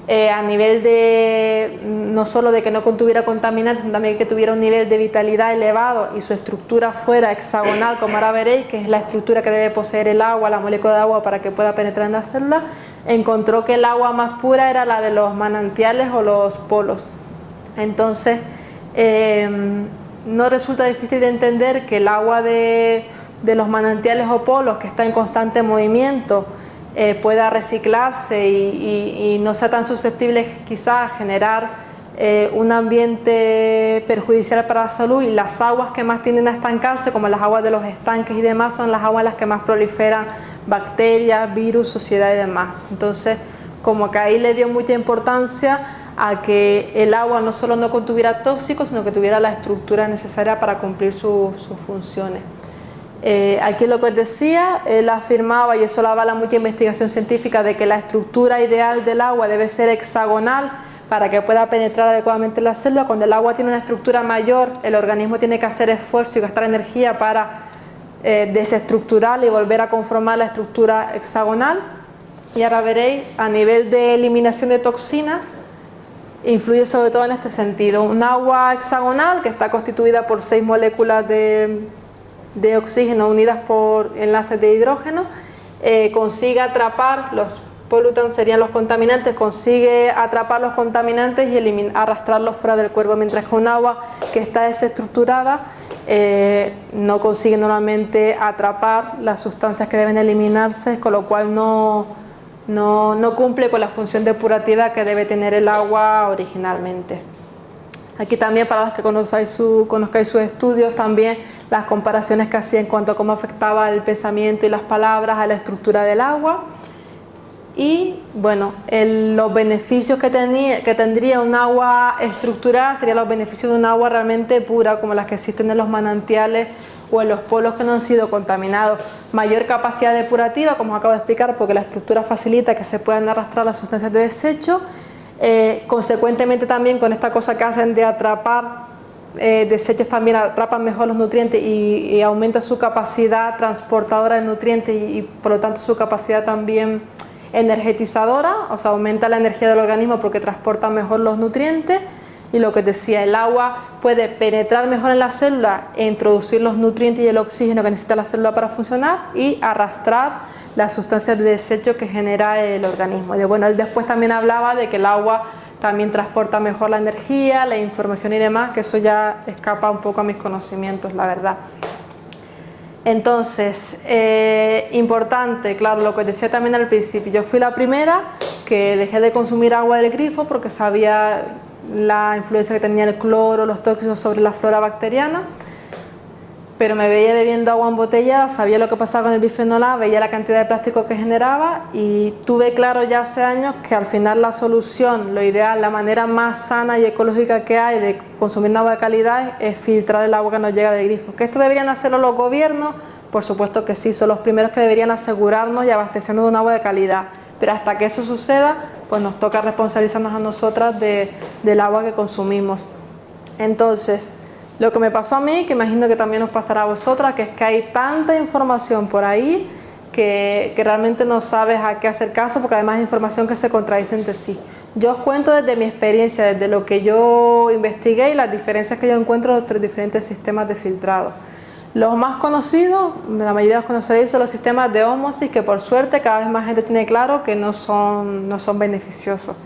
a nivel de, no solo de que no contuviera contaminantes, sino también que tuviera un nivel de vitalidad elevado y su estructura fuera hexagonal, como ahora veréis, que es la estructura que debe poseer el agua, la molécula de agua, para que pueda penetrar en la célula, encontró que el agua más pura era la de los manantiales o los polos. Entonces, no resulta difícil de entender que el agua de los manantiales o polos, que está en constante movimiento, pueda reciclarse y no sea tan susceptible quizás a generar un ambiente perjudicial para la salud. Y las aguas que más tienden a estancarse, como las aguas de los estanques y demás, son las aguas en las que más proliferan bacterias, virus, suciedad y demás. Entonces, como que ahí le dio mucha importancia a que el agua no solo no contuviera tóxicos, sino que tuviera la estructura necesaria para cumplir sus funciones. Aquí lo que os decía, él afirmaba, y eso lo avala mucha investigación científica, de que la estructura ideal del agua debe ser hexagonal para que pueda penetrar adecuadamente en la célula. Cuando el agua tiene una estructura mayor, el organismo tiene que hacer esfuerzo y gastar energía para desestructurar y volver a conformar la estructura hexagonal. Y ahora veréis, a nivel de eliminación de toxinas, influye sobre todo en este sentido. Un agua hexagonal que está constituida por 6 moléculas de oxígeno unidas por enlaces de hidrógeno, consigue atrapar los pollutants, serían los contaminantes, consigue atrapar los contaminantes y arrastrarlos fuera del cuerpo, mientras que un agua que está desestructurada no consigue normalmente atrapar las sustancias que deben eliminarse, con lo cual no cumple con la función depurativa que debe tener el agua originalmente. Aquí también, para los que conozcáis sus estudios, también las comparaciones que hacía en cuanto a cómo afectaba el pensamiento y las palabras a la estructura del agua. Y bueno, los beneficios que tendría un agua estructurada serían los beneficios de un agua realmente pura, como las que existen en los manantiales o en los polos que no han sido contaminados. Mayor capacidad depurativa, como os acabo de explicar, porque la estructura facilita que se puedan arrastrar las sustancias de desecho. Consecuentemente también con esta cosa que hacen de atrapar desechos, también atrapan mejor los nutrientes y aumenta su capacidad transportadora de nutrientes y por lo tanto su capacidad también energetizadora, o sea, aumenta la energía del organismo porque transporta mejor los nutrientes. Y lo que decía, el agua puede penetrar mejor en la célula e introducir los nutrientes y el oxígeno que necesita la célula para funcionar y arrastrar las sustancias de desecho que genera el organismo. Y bueno, él después también hablaba de que el agua también transporta mejor la energía, la información y demás, que eso ya escapa un poco a mis conocimientos, la verdad. Entonces, importante, claro, lo que decía también al principio, yo fui la primera que dejé de consumir agua del grifo porque sabía la influencia que tenía el cloro, los tóxicos sobre la flora bacteriana, pero me veía bebiendo agua embotellada, sabía lo que pasaba con el bifenol A, veía la cantidad de plástico que generaba y tuve claro ya hace años que al final la solución, lo ideal, la manera más sana y ecológica que hay de consumir agua de calidad es filtrar el agua que nos llega del grifo. ¿Que esto deberían hacerlo los gobiernos? Por supuesto que sí, son los primeros que deberían asegurarnos y abastecernos de un agua de calidad, pero hasta que eso suceda, pues nos toca responsabilizarnos a nosotras del agua que consumimos. Entonces, lo que me pasó a mí, que imagino que también os pasará a vosotras, que es que hay tanta información por ahí que realmente no sabes a qué hacer caso, porque además es información que se contradice entre sí. Yo os cuento desde mi experiencia, desde lo que yo investigué y las diferencias que yo encuentro entre los diferentes sistemas de filtrado. Los más conocidos, la mayoría los conoceréis, son los sistemas de ósmosis, que por suerte cada vez más gente tiene claro que no son beneficiosos.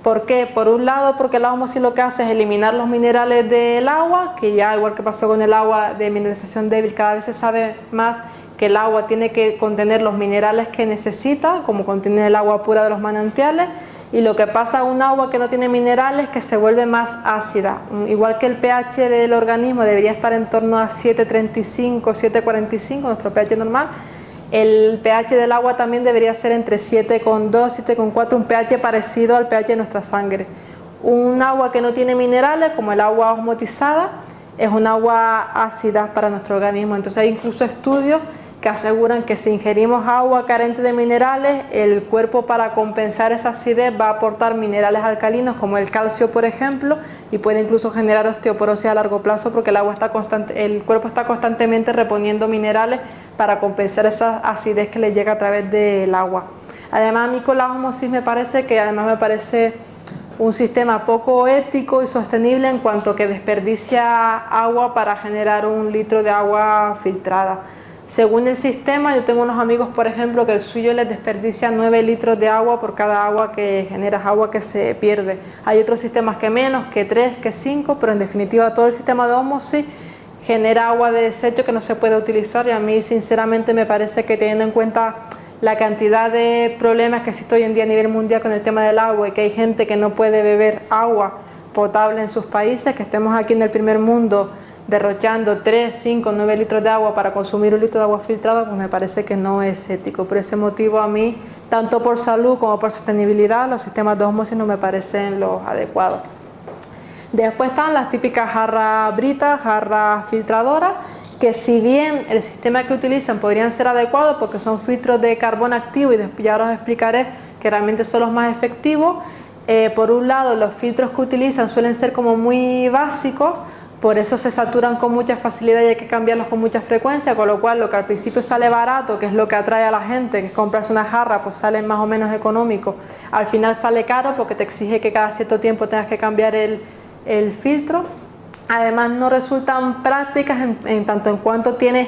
¿Por qué? Por un lado, porque la ósmosis lo que hace es eliminar los minerales del agua, que ya igual que pasó con el agua de mineralización débil, cada vez se sabe más que el agua tiene que contener los minerales que necesita, como contiene el agua pura de los manantiales, y lo que pasa a un agua que no tiene minerales es que se vuelve más ácida. Igual que el pH del organismo debería estar en torno a 7,35, 7,45, nuestro pH normal, el pH del agua también debería ser entre 7,2, 7,4, un pH parecido al pH de nuestra sangre. Un agua que no tiene minerales, como el agua osmotizada, es un agua ácida para nuestro organismo. Entonces hay incluso estudios que aseguran que si ingerimos agua carente de minerales, el cuerpo, para compensar esa acidez, va a aportar minerales alcalinos como el calcio, por ejemplo, y puede incluso generar osteoporosis a largo plazo porque el cuerpo está constantemente reponiendo minerales para compensar esa acidez que le llega a través del agua. Además, a mí con la ósmosis me parece un sistema poco ético y sostenible en cuanto que desperdicia agua para generar 1 litro de agua filtrada. Según el sistema, yo tengo unos amigos, por ejemplo, que el suyo les desperdicia 9 litros de agua por cada agua que generas, agua que se pierde. Hay otros sistemas que menos, que 3, que 5, pero en definitiva todo el sistema de ósmosis genera agua de desecho que no se puede utilizar, y a mí sinceramente me parece que, teniendo en cuenta la cantidad de problemas que existe hoy en día a nivel mundial con el tema del agua y que hay gente que no puede beber agua potable en sus países, que estemos aquí en el primer mundo derrochando 3, 5, 9 litros de agua para consumir 1 litro de agua filtrada, pues me parece que no es ético. Por ese motivo, a mí, tanto por salud como por sostenibilidad, los sistemas de ósmosis no me parecen los adecuados. Después están las típicas jarras britas, jarras filtradoras, que si bien el sistema que utilizan podrían ser adecuados porque son filtros de carbón activo, y después ya os explicaré que realmente son los más efectivos, por un lado los filtros que utilizan suelen ser como muy básicos, por eso se saturan con mucha facilidad y hay que cambiarlos con mucha frecuencia, con lo cual lo que al principio sale barato, que es lo que atrae a la gente, que es comprarse una jarra, pues sale más o menos económico, al final sale caro porque te exige que cada cierto tiempo tengas que cambiar el filtro. Además no resultan prácticas en tanto en cuanto tienes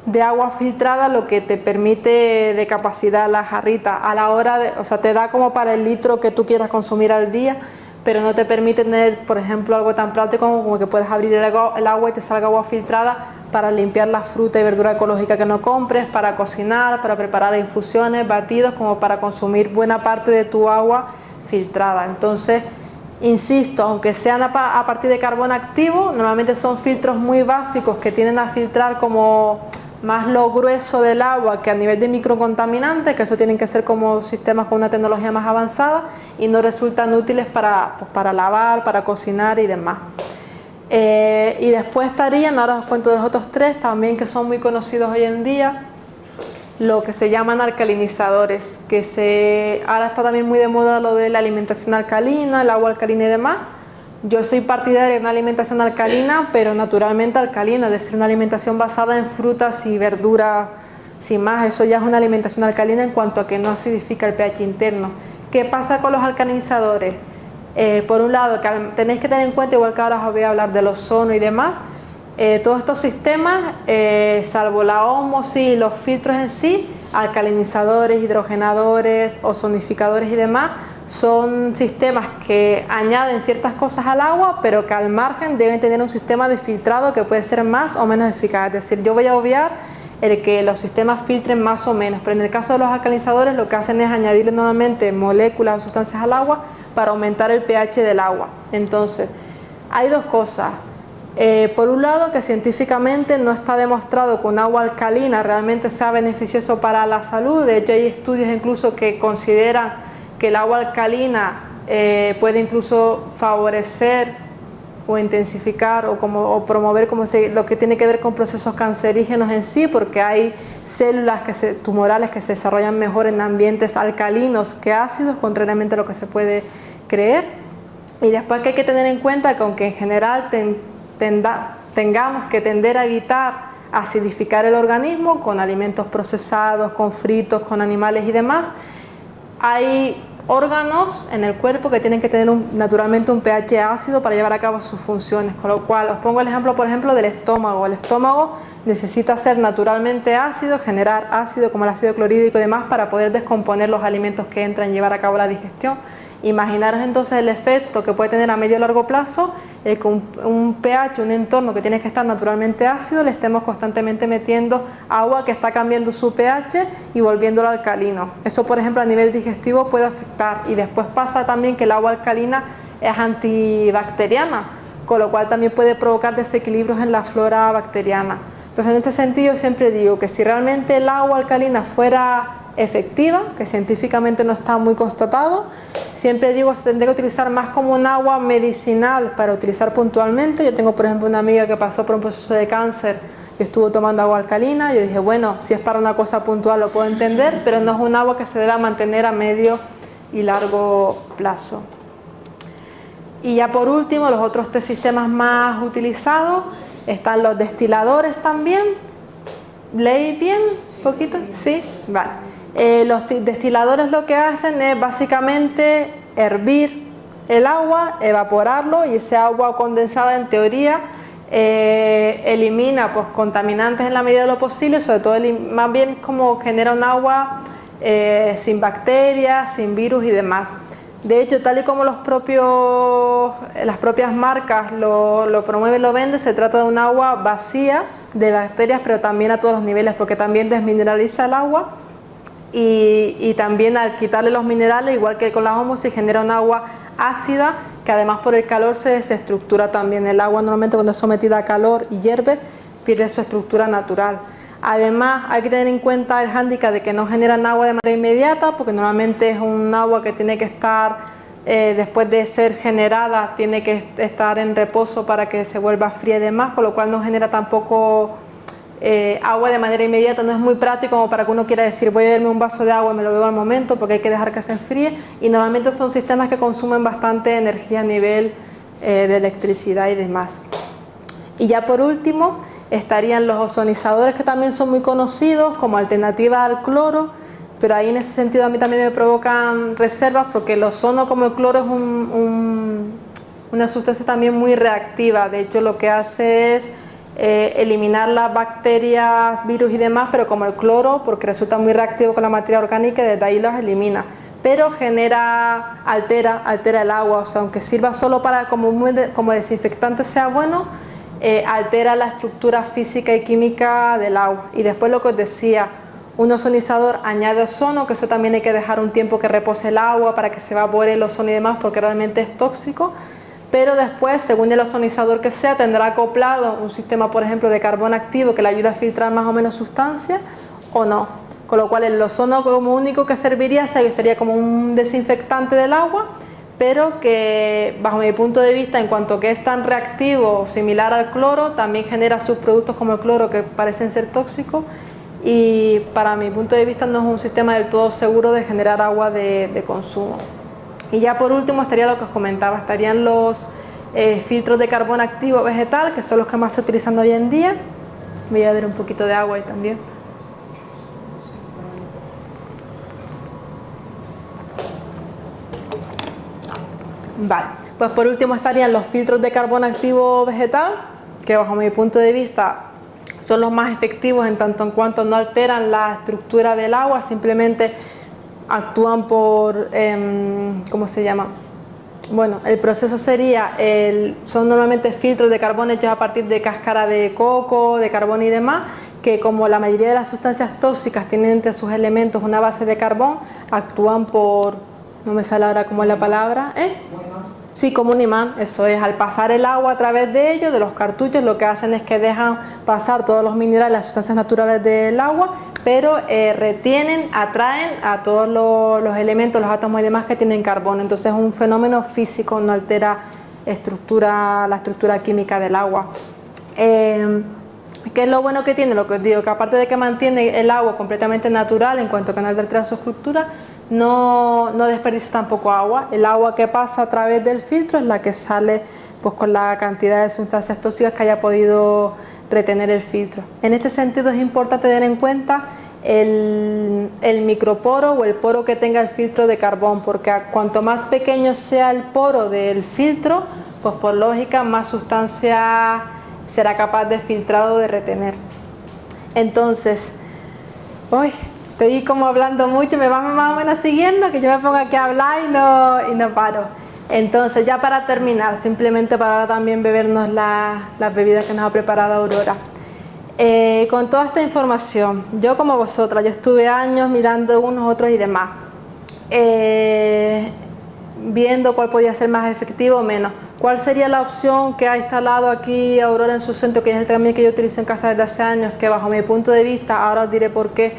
de agua filtrada lo que te permite de capacidad la jarrita a la hora de, o sea, te da como para el litro que tú quieras consumir al día, pero no te permite tener, por ejemplo, algo tan práctico como que puedes abrir el agua y te salga agua filtrada para limpiar la fruta y verdura ecológica que no compres, para cocinar, para preparar infusiones, batidos, como para consumir buena parte de tu agua filtrada. Entonces, insisto, aunque sean a partir de carbón activo, normalmente son filtros muy básicos que tienden a filtrar como más lo grueso del agua que a nivel de microcontaminantes, que eso tienen que ser como sistemas con una tecnología más avanzada y no resultan útiles para lavar, para cocinar y demás. Y después estarían, ahora os cuento de los otros tres también que son muy conocidos hoy en día, lo que se llaman alcalinizadores, ahora está también muy de moda lo de la alimentación alcalina, el agua alcalina y demás. Yo soy partidaria de una alimentación alcalina, pero naturalmente alcalina, es decir, una alimentación basada en frutas y verduras, sin más. Eso ya es una alimentación alcalina en cuanto a que no acidifica el pH interno. ¿Qué pasa con los alcalinizadores? Por un lado, que tenéis que tener en cuenta, igual que ahora os voy a hablar del ozono y demás, todos estos sistemas, salvo la ósmosis y los filtros en sí, alcalinizadores, hidrogenadores, ozonificadores y demás, son sistemas que añaden ciertas cosas al agua, pero que al margen deben tener un sistema de filtrado que puede ser más o menos eficaz. Es decir, yo voy a obviar el que los sistemas filtren más o menos, pero en el caso de los alcalinizadores lo que hacen es añadirle normalmente moléculas o sustancias al agua para aumentar el pH del agua. Entonces, hay dos cosas. Por un lado, que científicamente no está demostrado que un agua alcalina realmente sea beneficioso para la salud. De hecho, hay estudios incluso que consideran que el agua alcalina puede incluso favorecer o intensificar o promover lo que tiene que ver con procesos cancerígenos en sí, porque hay células tumorales que se desarrollan mejor en ambientes alcalinos que ácidos, contrariamente a lo que se puede creer. Y después que hay que tener en cuenta que aunque en general tengamos que tender a evitar acidificar el organismo con alimentos procesados, con fritos, con animales y demás, hay órganos en el cuerpo que tienen que tener naturalmente un pH ácido para llevar a cabo sus funciones, con lo cual os pongo el ejemplo, por ejemplo, del estómago. El estómago necesita ser naturalmente ácido, generar ácido como el ácido clorhídrico y demás para poder descomponer los alimentos que entran y llevar a cabo la digestión. Imaginaros entonces el efecto que puede tener a medio y largo plazo con un pH, un entorno que tiene que estar naturalmente ácido, le estemos constantemente metiendo agua que está cambiando su pH y volviéndolo alcalino. Eso, por ejemplo, a nivel digestivo puede afectar. Y después pasa también que el agua alcalina es antibacteriana, con lo cual también puede provocar desequilibrios en la flora bacteriana. Entonces, en este sentido, siempre digo que si realmente el agua alcalina fuera efectiva, que científicamente no está muy constatado, siempre digo se tendría que utilizar más como un agua medicinal para utilizar puntualmente. Yo tengo, por ejemplo, una amiga que pasó por un proceso de cáncer y estuvo tomando agua alcalina. Yo dije, bueno, si es para una cosa puntual lo puedo entender, pero no es un agua que se deba mantener a medio y largo plazo. Y ya por último, los otros tres sistemas más utilizados están los destiladores también. ¿Leí bien? ¿Un poquito? ¿Sí? Vale. Los destiladores lo que hacen es básicamente hervir el agua, evaporarlo, y ese agua condensada en teoría elimina pues, contaminantes en la medida de lo posible, sobre todo más bien como genera un agua sin bacterias, sin virus y demás. De hecho, tal y como las propias marcas lo promueven, lo venden, se trata de un agua vacía de bacterias, pero también a todos los niveles, porque también desmineraliza el agua y también al quitarle los minerales, igual que con la ósmosis, genera un agua ácida que además por el calor se desestructura también. El agua normalmente cuando es sometida a calor y hierve pierde su estructura natural. Además hay que tener en cuenta el hándicap de que no generan agua de manera inmediata, porque normalmente es un agua que tiene que estar, después de ser generada, tiene que estar en reposo para que se vuelva fría y demás, con lo cual no genera tampoco agua de manera inmediata. No es muy práctico como para que uno quiera decir voy a beberme un vaso de agua y me lo bebo al momento, porque hay que dejar que se enfríe, y normalmente son sistemas que consumen bastante energía a nivel de electricidad y demás. Y ya por último estarían los ozonizadores, que también son muy conocidos como alternativa al cloro, pero ahí en ese sentido a mí también me provocan reservas, porque el ozono, como el cloro, es una sustancia también muy reactiva. De hecho, lo que hace es eliminar las bacterias, virus y demás, pero como el cloro, porque resulta muy reactivo con la materia orgánica, desde ahí las elimina. Pero altera el agua, o sea, aunque sirva solo para como desinfectante sea bueno, altera la estructura física y química del agua. Y después lo que os decía, un ozonizador añade ozono, que eso también hay que dejar un tiempo que repose el agua para que se evapore el ozono y demás, porque realmente es tóxico. Pero después, según el ozonizador que sea, tendrá acoplado un sistema, por ejemplo, de carbón activo que le ayuda a filtrar más o menos sustancias o no. Con lo cual el ozono como único que serviría sería como un desinfectante del agua, pero que bajo mi punto de vista, en cuanto que es tan reactivo, similar al cloro, también genera subproductos como el cloro que parecen ser tóxicos, y para mi punto de vista no es un sistema del todo seguro de generar agua de consumo. Y ya por último estaría lo que os comentaba, estarían los filtros de carbón activo vegetal, que son los que más se utilizan hoy en día. Voy a ver un poquito de agua ahí también. Vale, pues por último estarían los filtros de carbón activo vegetal, que bajo mi punto de vista son los más efectivos en tanto en cuanto no alteran la estructura del agua, simplemente actúan por, ¿cómo se llama? Bueno, el proceso sería, son normalmente filtros de carbón hechos a partir de cáscara de coco, de carbón y demás, que como la mayoría de las sustancias tóxicas tienen entre sus elementos una base de carbón, actúan por, no me sale ahora cómo es la palabra, Sí, como un imán, eso es, al pasar el agua a través de ellos, de los cartuchos, lo que hacen es que dejan pasar todos los minerales, las sustancias naturales del agua, pero retienen, atraen a todos los elementos, los átomos y demás que tienen carbono. Entonces es un fenómeno físico, no altera la estructura química del agua. ¿Qué es lo bueno que tiene? Lo que os digo, que aparte de que mantiene el agua completamente natural en cuanto a que no altera su estructura, no desperdicia tampoco agua. El agua que pasa a través del filtro es la que sale pues con la cantidad de sustancias tóxicas que haya podido retener el filtro. En este sentido es importante tener en cuenta el microporo o el poro que tenga el filtro de carbón, porque cuanto más pequeño sea el poro del filtro, pues por lógica más sustancia será capaz de filtrar o de retener. Entonces, estoy como hablando mucho, me van más o menos siguiendo, que yo me pongo aquí a hablar y no paro. Entonces, ya para terminar, simplemente para también bebernos las bebidas que nos ha preparado Aurora. Con toda esta información, yo como vosotras, yo estuve años mirando unos, otros y demás, viendo cuál podía ser más efectivo o menos. ¿Cuál sería la opción que ha instalado aquí Aurora en su centro, que es el también que yo utilizo en casa desde hace años, que bajo mi punto de vista, ahora os diré por qué,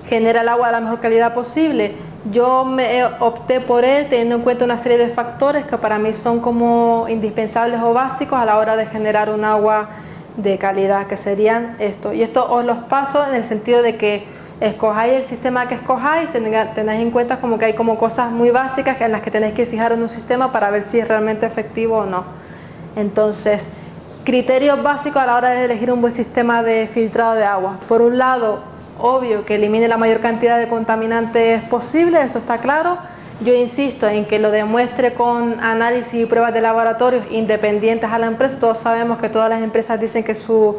genera el agua de la mejor calidad posible? Yo opté por él teniendo en cuenta una serie de factores que para mí son como indispensables o básicos a la hora de generar un agua de calidad, que serían esto. Y esto os los paso en el sentido de que escojáis el sistema que escojáis, tenéis en cuenta como que hay como cosas muy básicas en las que tenéis que fijar en un sistema para ver si es realmente efectivo o no. Entonces, criterios básicos a la hora de elegir un buen sistema de filtrado de agua. Por un lado, obvio que elimine la mayor cantidad de contaminantes posible, eso está claro. Yo insisto en que lo demuestre con análisis y pruebas de laboratorios independientes a la empresa. Todos sabemos que todas las empresas dicen que su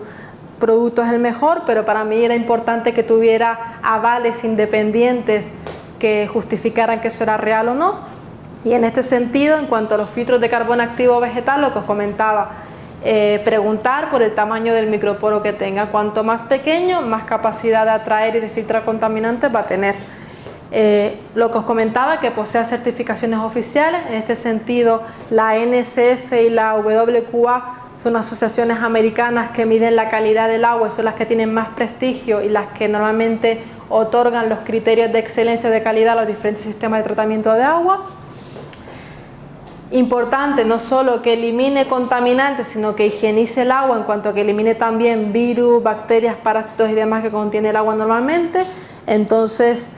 producto es el mejor, pero para mí era importante que tuviera avales independientes que justificaran que eso era real o no. Y en este sentido, en cuanto a los filtros de carbón activo vegetal, lo que os comentaba, preguntar por el tamaño del microporo que tenga. Cuanto más pequeño, más capacidad de atraer y de filtrar contaminantes va a tener. Lo que os comentaba, que posea certificaciones oficiales. En este sentido, la NSF y la WQA son asociaciones americanas que miden la calidad del agua y son las que tienen más prestigio y las que normalmente otorgan los criterios de excelencia o de calidad a los diferentes sistemas de tratamiento de agua. Importante no solo que elimine contaminantes, sino que higienice el agua en cuanto a que elimine también virus, bacterias, parásitos y demás que contiene el agua normalmente. Entonces,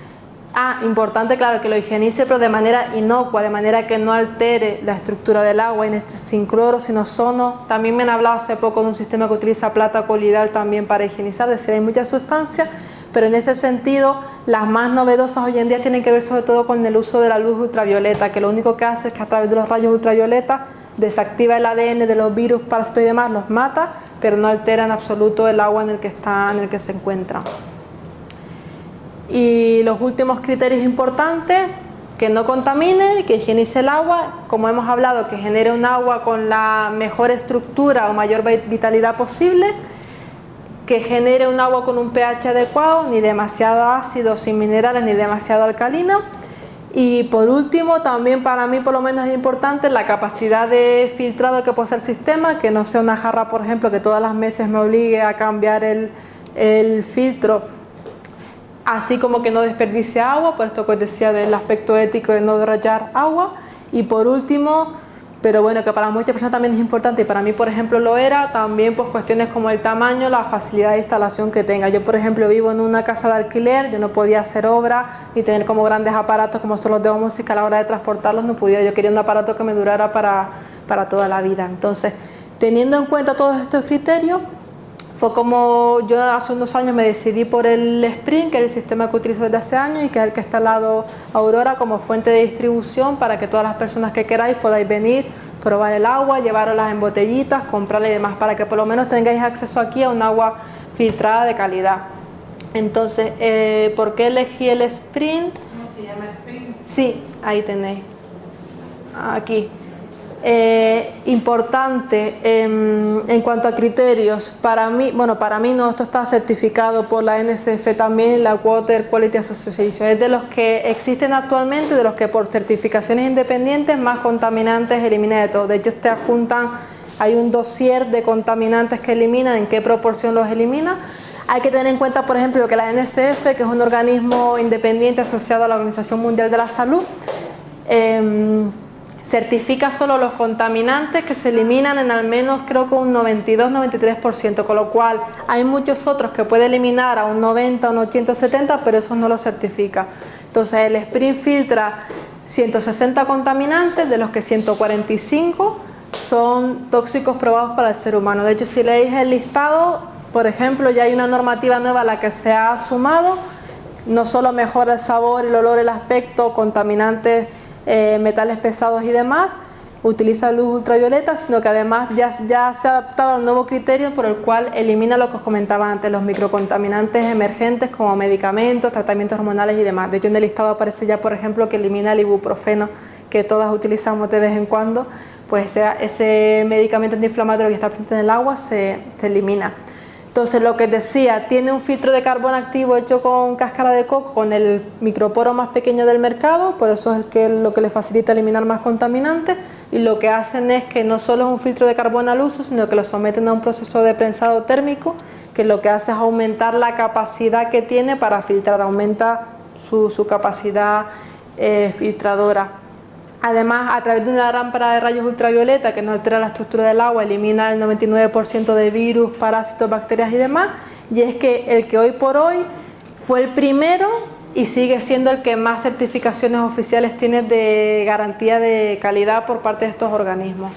Importante, claro, que lo higienice, pero de manera inocua, de manera que no altere la estructura del agua, sin cloro, sin ozono. También me han hablado hace poco de un sistema que utiliza plata colloidal también para higienizar, es decir, hay muchas sustancias, pero en ese sentido, las más novedosas hoy en día tienen que ver sobre todo con el uso de la luz ultravioleta, que lo único que hace es que a través de los rayos ultravioleta desactiva el ADN de los virus, parásitos y demás, los mata, pero no altera en absoluto el agua en el que se encuentra. Y los últimos criterios importantes, que no contamine, que higienice el agua, como hemos hablado, que genere un agua con la mejor estructura o mayor vitalidad posible, que genere un agua con un pH adecuado, ni demasiado ácido sin minerales, ni demasiado alcalino. Y por último, también para mí por lo menos es importante la capacidad de filtrado que posee el sistema, que no sea una jarra, por ejemplo, que todas las meses me obligue a cambiar el filtro, así como que no desperdicie agua, por esto que os decía del aspecto ético de no derrochar agua. Y por último, pero bueno, que para muchas personas también es importante, y para mí por ejemplo lo era, también pues cuestiones como el tamaño, la facilidad de instalación que tenga. Yo por ejemplo vivo en una casa de alquiler, yo no podía hacer obra ni tener como grandes aparatos como son los de música, a la hora de transportarlos no podía, yo quería un aparato que me durara para toda la vida. Entonces, teniendo en cuenta todos estos criterios, fue como yo hace unos años me decidí por el Spring, que es el sistema que utilizo desde hace años y que es el que está al lado Aurora como fuente de distribución para que todas las personas que queráis podáis venir, probar el agua, llevaroslas en botellitas, comprarla y demás, para que por lo menos tengáis acceso aquí a un agua filtrada de calidad. Entonces, ¿por qué elegí el Spring? ¿Cómo se llama Spring? Sí, ahí tenéis. Aquí. Importante en cuanto a criterios, para mí no, esto está certificado por la NSF también, la Water Quality Association, es de los que existen actualmente, de los que por certificaciones independientes más contaminantes elimina de todo. De hecho, te adjuntan, hay un dossier de contaminantes que eliminan, en qué proporción los elimina. Hay que tener en cuenta, por ejemplo, que la NSF, que es un organismo independiente asociado a la Organización Mundial de la Salud, certifica solo los contaminantes que se eliminan en al menos creo que un 92-93%, con lo cual hay muchos otros que puede eliminar a un 90, un 80, 70, pero eso no lo certifica. Entonces el Spring filtra 160 contaminantes, de los que 145 son tóxicos probados para el ser humano. De hecho, si leéis el listado, por ejemplo, ya hay una normativa nueva a la que se ha sumado, no solo mejora el sabor, el olor, el aspecto, contaminantes, metales pesados y demás, utiliza luz ultravioleta, sino que además ya se ha adaptado al nuevo criterio por el cual elimina lo que os comentaba antes, los microcontaminantes emergentes como medicamentos, tratamientos hormonales y demás. De hecho, en el listado aparece ya, por ejemplo, que elimina el ibuprofeno, que todas utilizamos de vez en cuando, pues ese medicamento antiinflamatorio que está presente en el agua se elimina. Entonces, lo que decía, tiene un filtro de carbón activo hecho con cáscara de coco, con el microporo más pequeño del mercado, por eso es lo que le facilita eliminar más contaminantes, y lo que hacen es que no solo es un filtro de carbón al uso, sino que lo someten a un proceso de prensado térmico, que lo que hace es aumentar la capacidad que tiene para filtrar, aumenta su capacidad filtradora. Además, a través de una lámpara de rayos ultravioleta que no altera la estructura del agua, elimina el 99% de virus, parásitos, bacterias y demás. Y es que el que hoy por hoy fue el primero y sigue siendo el que más certificaciones oficiales tiene de garantía de calidad por parte de estos organismos.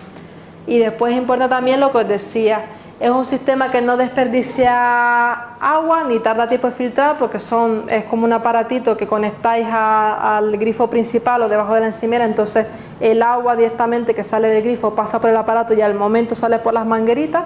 Y después importa también lo que os decía, es un sistema que no desperdicia agua ni tarda tiempo en filtrar, porque es como un aparatito que conectáis al grifo principal o debajo de la encimera, entonces el agua directamente que sale del grifo pasa por el aparato y al momento sale por las mangueritas.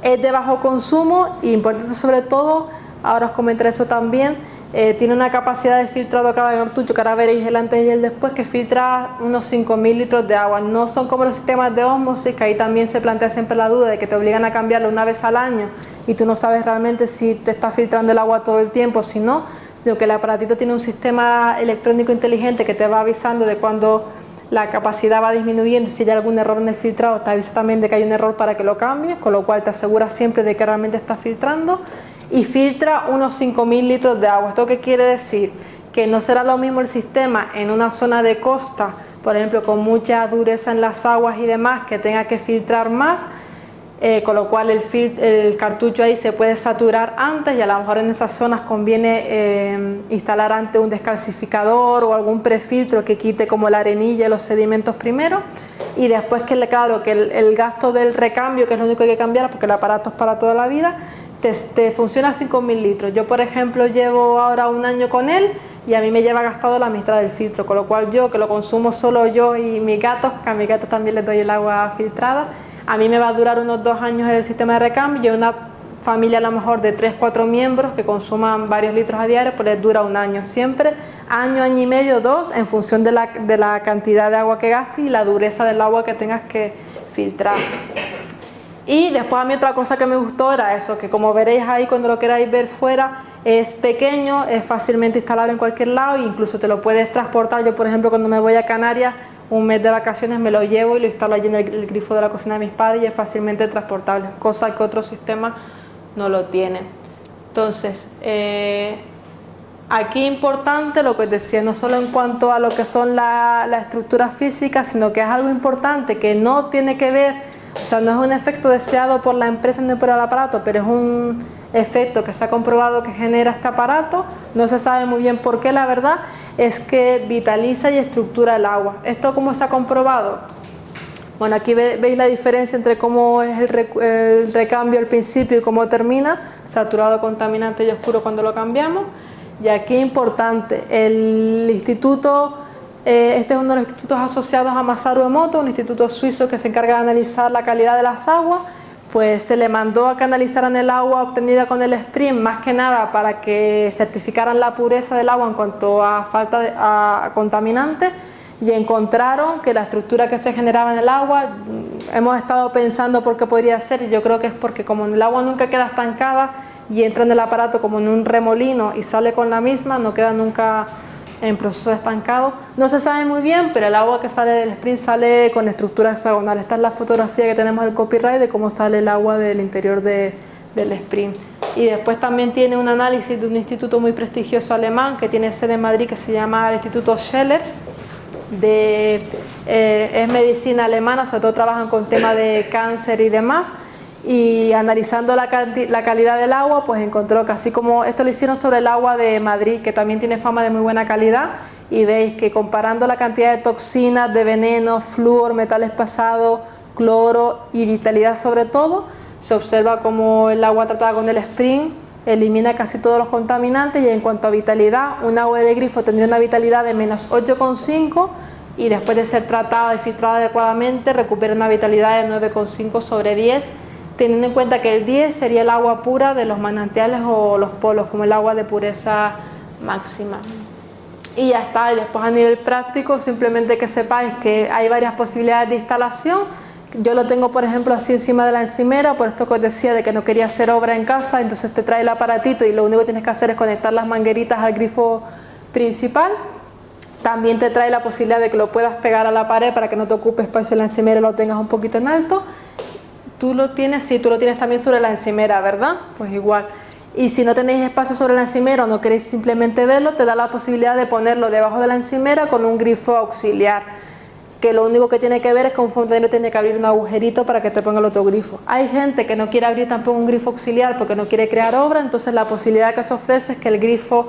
Es de bajo consumo y importante sobre todo, ahora os comentaré eso también, tiene una capacidad de filtrado cada cartucho, que ahora veréis el antes y el después, que filtra unos 5.000 litros de agua. No son como los sistemas de ósmosis, que ahí también se plantea siempre la duda de que te obligan a cambiarlo una vez al año y tú no sabes realmente si te está filtrando el agua todo el tiempo o si no, sino que el aparatito tiene un sistema electrónico inteligente que te va avisando de cuando la capacidad va disminuyendo, si hay algún error en el filtrado, te avisa también de que hay un error para que lo cambies, con lo cual te aseguras siempre de que realmente estás filtrando. Y filtra unos 5.000 litros de agua. ¿Esto qué quiere decir? Que no será lo mismo el sistema en una zona de costa, por ejemplo, con mucha dureza en las aguas y demás, que tenga que filtrar más, con lo cual el cartucho ahí se puede saturar antes y a lo mejor en esas zonas conviene instalar antes un descalcificador o algún prefiltro que quite como la arenilla y los sedimentos primero, y después claro, que el gasto del recambio, que es lo único que hay que cambiar porque el aparato es para toda la vida, te funciona a 5.000 litros. Yo por ejemplo llevo ahora un año con él y a mí me lleva gastado la mitad del filtro, con lo cual yo, que lo consumo solo yo y mis gatos, que a mis gatos también les doy el agua filtrada, a mí me va a durar unos 2 años el sistema de recambio. Una familia a lo mejor de 3-4 miembros que consuman varios litros a diario, pues les dura un año. Siempre año y medio, 2, en función de la cantidad de agua que gastes y la dureza del agua que tengas que filtrar. Y después a mí otra cosa que me gustó era eso, que como veréis ahí cuando lo queráis ver fuera, es pequeño, es fácilmente instalable en cualquier lado e incluso te lo puedes transportar. Yo por ejemplo cuando me voy a Canarias, un mes de vacaciones, me lo llevo y lo instalo allí en el grifo de la cocina de mis padres y es fácilmente transportable, cosa que otros sistemas no lo tienen. Entonces, aquí importante lo que os decía, no solo en cuanto a lo que son la estructura física, sino que es algo importante que no tiene que ver, o sea, no es un efecto deseado por la empresa ni por el aparato, pero es un efecto que se ha comprobado que genera este aparato. No se sabe muy bien por qué, la verdad, es que vitaliza y estructura el agua. ¿Esto cómo se ha comprobado? Bueno, aquí veis la diferencia entre cómo es el recambio al principio y cómo termina, saturado, contaminante y oscuro cuando lo cambiamos. Y aquí importante, el instituto, este es uno de los institutos asociados a Masaru Emoto, un instituto suizo que se encarga de analizar la calidad de las aguas. Pues se le mandó a que analizaran el agua obtenida con el Spring, más que nada para que certificaran la pureza del agua en cuanto a falta a contaminantes, y encontraron que la estructura que se generaba en el agua, hemos estado pensando por qué podría ser, y yo creo que es porque como el agua nunca queda estancada y entra en el aparato como en un remolino y sale con la misma, no queda nunca en proceso estancado. No se sabe muy bien, pero el agua que sale del Spring sale con estructura hexagonal. Esta es la fotografía que tenemos del copyright de cómo sale el agua del interior del Spring. Y después también tiene un análisis de un instituto muy prestigioso alemán que tiene sede en Madrid, que se llama el Instituto Scheller, es medicina alemana, sobre todo trabajan con temas de cáncer y demás. Y analizando la calidad del agua, pues encontró que así como esto lo hicieron sobre el agua de Madrid, que también tiene fama de muy buena calidad, y veis que comparando la cantidad de toxinas, de veneno, flúor, metales pesados, cloro y vitalidad sobre todo, se observa como el agua tratada con el Spring elimina casi todos los contaminantes. Y en cuanto a vitalidad, un agua del grifo tendría una vitalidad de menos 8,5 y después de ser tratada y filtrada adecuadamente recupera una vitalidad de 9,5 sobre 10, teniendo en cuenta que el 10 sería el agua pura de los manantiales o los polos, como el agua de pureza máxima. Y ya está. Y después a nivel práctico, simplemente que sepáis que hay varias posibilidades de instalación. Yo lo tengo por ejemplo así encima de la encimera, por esto que os decía de que no quería hacer obra en casa, entonces te trae el aparatito y lo único que tienes que hacer es conectar las mangueritas al grifo principal. También te trae la posibilidad de que lo puedas pegar a la pared para que no te ocupe espacio en la encimera y lo tengas un poquito en alto. Tú lo tienes, sí, tú lo tienes también sobre la encimera, ¿verdad? Pues igual. Y si no tenéis espacio sobre la encimera o no queréis simplemente verlo, te da la posibilidad de ponerlo debajo de la encimera con un grifo auxiliar, que lo único que tiene que ver es que un fontanero tiene que abrir un agujerito para que te ponga el otro grifo. Hay gente que no quiere abrir tampoco un grifo auxiliar porque no quiere crear obra, entonces la posibilidad que se ofrece es que el grifo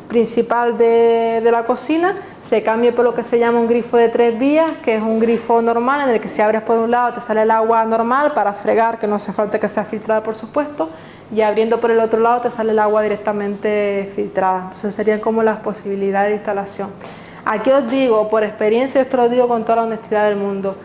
principal de la cocina se cambie por lo que se llama un grifo de 3 vías, que es un grifo normal en el que si abres por un lado te sale el agua normal para fregar, que no hace falta que sea filtrada por supuesto, y abriendo por el otro lado te sale el agua directamente filtrada. Entonces serían como las posibilidades de instalación. Aquí os digo, por experiencia, esto lo digo con toda la honestidad del mundo,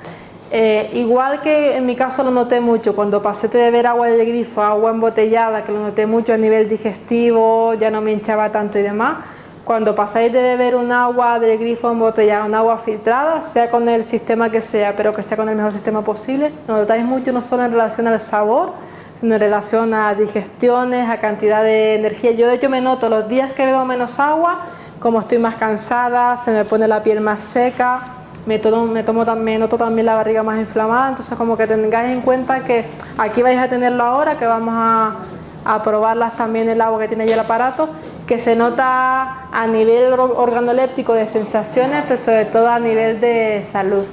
igual que en mi caso lo noté mucho, cuando pasé de beber agua del grifo a agua embotellada, que lo noté mucho a nivel digestivo, ya no me hinchaba tanto y demás, cuando pasáis de beber un agua del grifo embotellada a un agua filtrada, sea con el sistema que sea, pero que sea con el mejor sistema posible, lo notáis mucho no solo en relación al sabor, sino en relación a digestiones, a cantidad de energía. Yo de hecho me noto los días que bebo menos agua, como estoy más cansada, se me pone la piel más seca, me noto también la barriga más inflamada. Entonces como que tengáis en cuenta que aquí vais a tenerlo ahora, que vamos a probarlas también el agua que tiene ya el aparato, que se nota a nivel organoléptico de sensaciones, pero sobre todo a nivel de salud.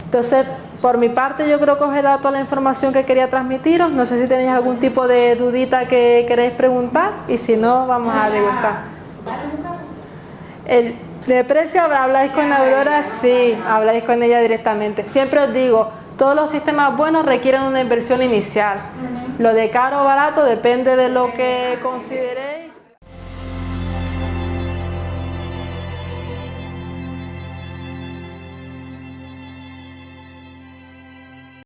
Entonces Por mi parte, yo creo que os he dado toda la información que quería transmitiros. No sé si tenéis algún tipo de dudita que queréis preguntar y si no, vamos a degustar. El de precio, habláis con Aurora, sí, habláis con ella directamente. Siempre os digo, todos los sistemas buenos requieren una inversión inicial. Lo de caro o barato depende de lo que consideréis.